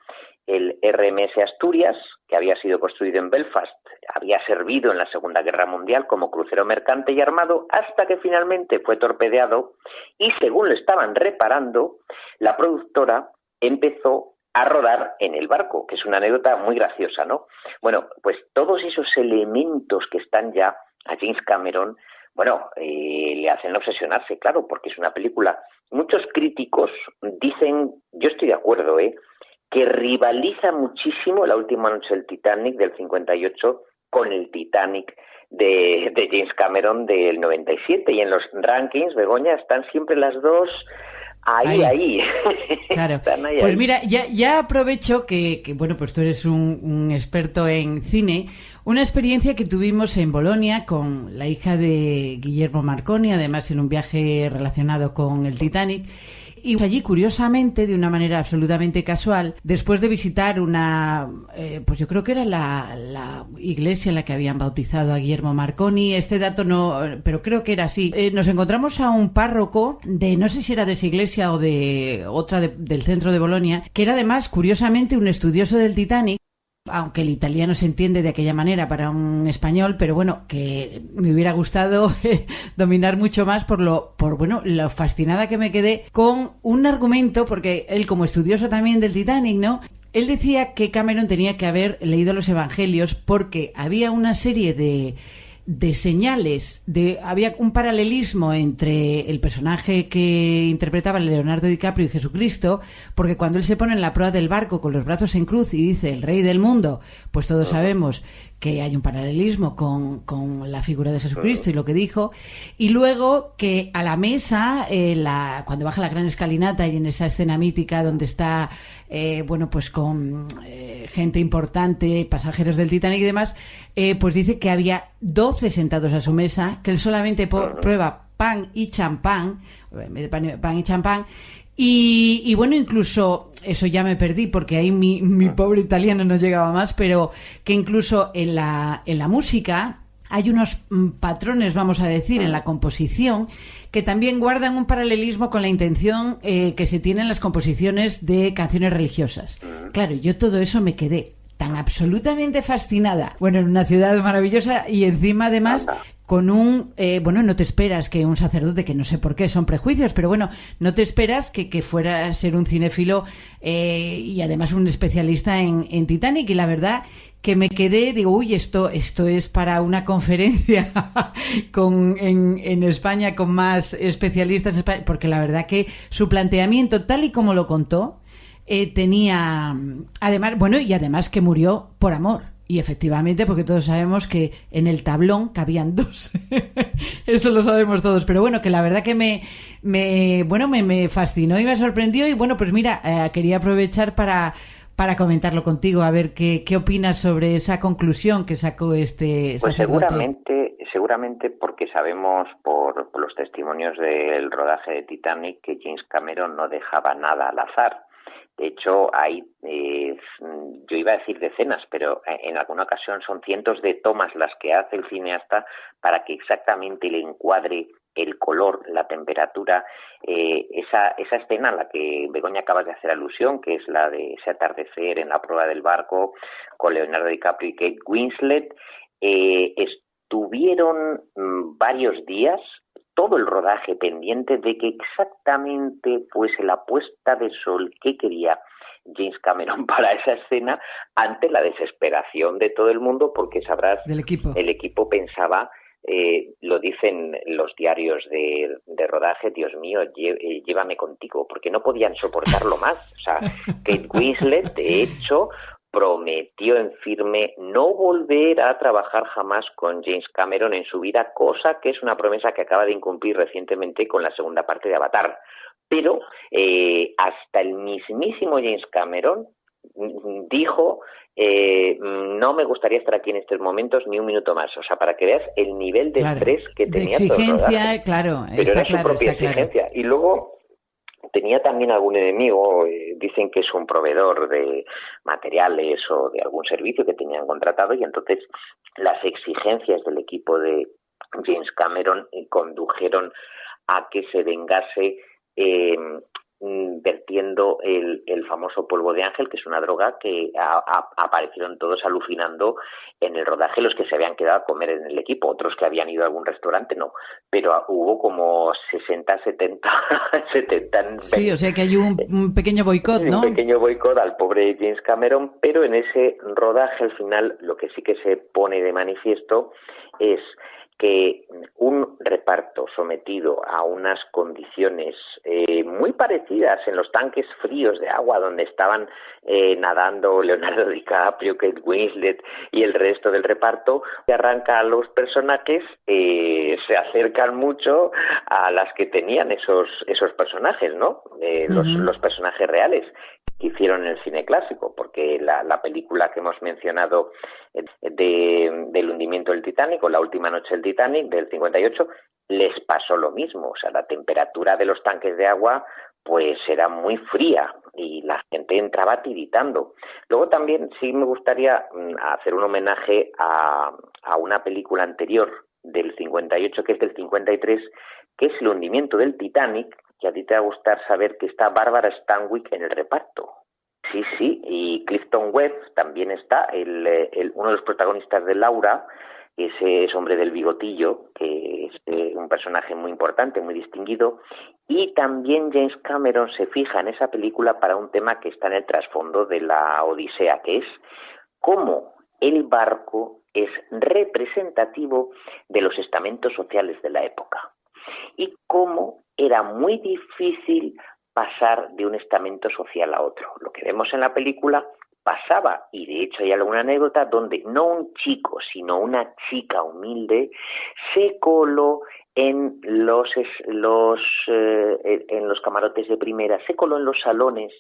el RMS Asturias, que había sido construido en Belfast, había servido en la Segunda Guerra Mundial como crucero mercante y armado, hasta que finalmente fue torpedeado, y según lo estaban reparando, la productora empezó a rodar en el barco, que es una anécdota muy graciosa, ¿no? Bueno, pues todos esos elementos que están ya a James Cameron, bueno, le hacen obsesionarse, claro, porque es una película. Muchos críticos dicen, yo estoy de acuerdo, que rivaliza muchísimo La última noche del Titanic del 58 con el Titanic de James Cameron del 97, y en los rankings, Begoña, están siempre las dos ahí. Claro. Pues mira, ya aprovecho que bueno, pues tú eres un experto en cine. Una experiencia que tuvimos en Bolonia con la hija de Guillermo Marconi, además en un viaje relacionado con el Titanic. Y allí, curiosamente, de una manera absolutamente casual, después de visitar pues yo creo que era la iglesia en la que habían bautizado a Guillermo Marconi, este dato no, pero creo que era así, nos encontramos a un párroco no sé si era de esa iglesia o de otra del centro de Bolonia, que era además, curiosamente, un estudioso del Titanic, aunque el italiano se entiende de aquella manera para un español, pero bueno, que me hubiera gustado dominar mucho más por lo fascinada que me quedé con un argumento, porque él, como estudioso también del Titanic, ¿no?, él decía que Cameron tenía que haber leído los evangelios porque había una serie de señales, había un paralelismo entre el personaje que interpretaba Leonardo DiCaprio y Jesucristo, porque cuando él se pone en la proa del barco con los brazos en cruz y dice el rey del mundo, pues todos sabemos que hay un paralelismo con la figura de Jesucristo y lo que dijo, y luego que a la mesa, cuando baja la gran escalinata y en esa escena mítica donde está pues con gente importante, pasajeros del Titanic y demás, pues dice que había 12 sentados a su mesa, que él solamente prueba pan y champán, pan y champán, y bueno, incluso eso ya me perdí porque ahí mi pobre italiano no llegaba más, pero que incluso en la música hay unos patrones, vamos a decir, en la composición que también guardan un paralelismo con la intención que se tiene en las composiciones de canciones religiosas. Claro, yo todo eso me quedé tan absolutamente fascinada. Bueno, en una ciudad maravillosa y encima además con no te esperas que un sacerdote, que no sé por qué, son prejuicios, pero bueno, no te esperas que fuera a ser un cinéfilo y además un especialista en Titanic, y la verdad que me quedé, digo, uy, esto es para una conferencia en España con más especialistas, porque la verdad que su planteamiento, tal y como lo contó, tenía, además, y además que murió por amor. Y efectivamente, porque todos sabemos que en el tablón cabían dos. Eso lo sabemos todos. Pero bueno, que la verdad que me fascinó y me sorprendió. Y bueno, pues mira, quería aprovechar para comentarlo contigo, a ver qué opinas sobre esa conclusión que sacó este sacerdote. Pues seguramente porque sabemos por los testimonios del rodaje de Titanic que James Cameron no dejaba nada al azar. De hecho, hay, yo iba a decir decenas, pero en alguna ocasión son cientos de tomas las que hace el cineasta para que exactamente le encuadre el color, la temperatura, esa escena a la que Begoña acabas de hacer alusión, que es la de ese atardecer en la proa del barco con Leonardo DiCaprio y Kate Winslet, es tuvieron varios días, todo el rodaje pendiente de que exactamente fuese la puesta de sol que quería James Cameron para esa escena, ante la desesperación de todo el mundo, porque sabrás, del equipo. El equipo pensaba, lo dicen los diarios de rodaje, Dios mío, llévame contigo, porque no podían soportarlo más. O sea, Kate Winslet, de hecho, prometió en firme no volver a trabajar jamás con James Cameron en su vida, cosa que es una promesa que acaba de incumplir recientemente con la segunda parte de Avatar. Pero hasta el mismísimo James Cameron dijo, no me gustaría estar aquí en estos momentos ni un minuto más. O sea, para que veas el nivel de estrés que tenía todo el rodaje. De exigencia, claro. Pero era su propia exigencia. Y luego tenía también algún enemigo, dicen que es un proveedor de materiales o de algún servicio que tenían contratado, y entonces las exigencias del equipo de James Cameron condujeron a que se vengase vertiendo el famoso polvo de ángel, que es una droga que aparecieron todos alucinando en el rodaje, los que se habían quedado a comer en el equipo, otros que habían ido a algún restaurante no, pero hubo como 60, 70 Sí, o sea que hay un pequeño boicot, ¿no? Un pequeño boicot al pobre James Cameron, pero en ese rodaje al final lo que sí que se pone de manifiesto es que un reparto sometido a unas condiciones muy parecidas en los tanques fríos de agua donde estaban nadando Leonardo DiCaprio, Kate Winslet y el resto del reparto, que arranca a los personajes, se acercan mucho a las que tenían esos personajes, ¿no? Los personajes reales que hicieron en el cine clásico, porque la película que hemos mencionado del hundimiento del Titanic, o La última noche del Titanic, del 58, les pasó lo mismo. O sea, la temperatura de los tanques de agua pues era muy fría y la gente entraba tiritando. Luego también sí me gustaría hacer un homenaje a una película anterior del 58, que es del 53, que es El hundimiento del Titanic, que a ti te va a gustar saber que está Barbara Stanwyck en el reparto. Sí, y Clifton Webb también está, uno de los protagonistas de Laura, ese es hombre del bigotillo, que es un personaje muy importante, muy distinguido, y también James Cameron se fija en esa película para un tema que está en el trasfondo de la Odisea, que es cómo el barco es representativo de los estamentos sociales de la época y cómo era muy difícil pasar de un estamento social a otro. Lo que vemos en la película pasaba, y de hecho hay alguna anécdota donde no un chico, sino una chica humilde se coló en los camarotes de primera, se coló en los salones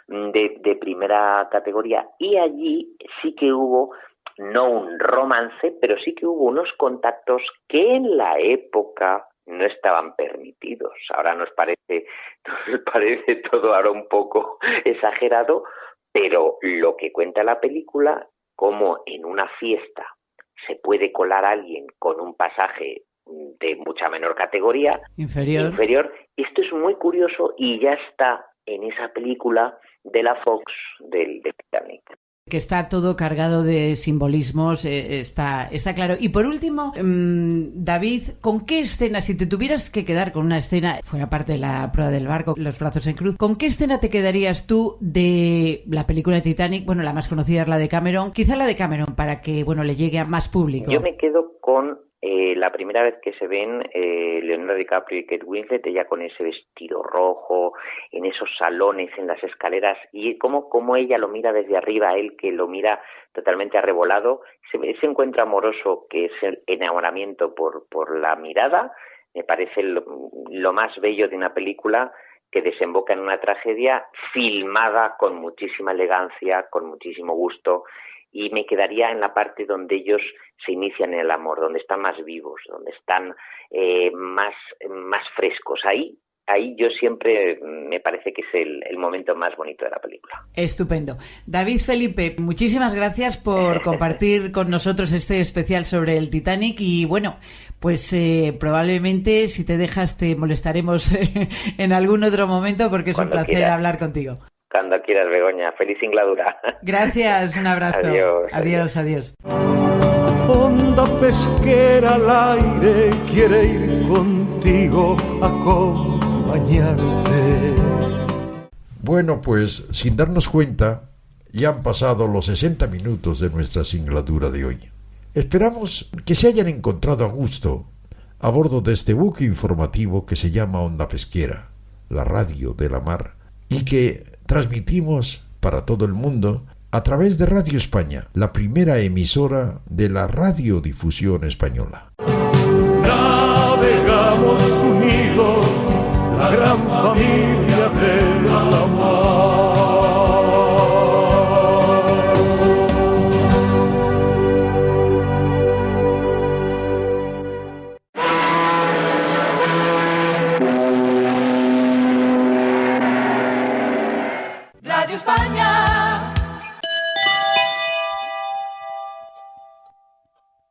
de primera categoría, y allí sí que hubo no un romance, pero sí que hubo unos contactos que en la época no estaban permitidos. Ahora nos parece todo ahora un poco exagerado, pero lo que cuenta la película, como en una fiesta se puede colar a alguien con un pasaje de mucha menor categoría, inferior, esto es muy curioso y ya está en esa película de la Fox del Titanic. Que está todo cargado de simbolismos, está claro. Y por último, David, ¿con qué escena, si te tuvieras que quedar con una escena, fuera parte de la prueba del barco, los brazos en cruz, ¿con qué escena te quedarías tú de la película de Titanic? Bueno, la más conocida es la de Cameron, quizá la de Cameron, para que, bueno, le llegue a más público. Yo me quedo con la primera vez que se ven Leonardo DiCaprio y Kate Winslet, ella con ese vestido rojo, en esos salones, en las escaleras, y cómo ella lo mira desde arriba, él que lo mira totalmente arrebolado, ese encuentro amoroso que es el enamoramiento por la mirada, me parece lo más bello de una película que desemboca en una tragedia filmada con muchísima elegancia, con muchísimo gusto, y me quedaría en la parte donde ellos se inician en el amor, donde están más vivos, donde están más frescos. Ahí yo siempre me parece que es el momento más bonito de la película. Estupendo. David Felipe, muchísimas gracias por compartir con nosotros este especial sobre el Titanic, y bueno, pues probablemente si te dejas te molestaremos en algún otro momento, porque es cuando un placer quieras hablar contigo. Cuando quieras, Begoña. Feliz singladura. Gracias, un abrazo. Adiós. Adiós. onda pesquera al aire quiere ir contigo a acompañarte. Bueno, pues sin darnos cuenta, ya han pasado los 60 minutos de nuestra singladura de hoy. Esperamos que se hayan encontrado a gusto a bordo de este buque informativo que se llama Onda Pesquera, la radio de la mar, y que transmitimos para todo el mundo a través de Radio España, la primera emisora de la radiodifusión española. Navegamos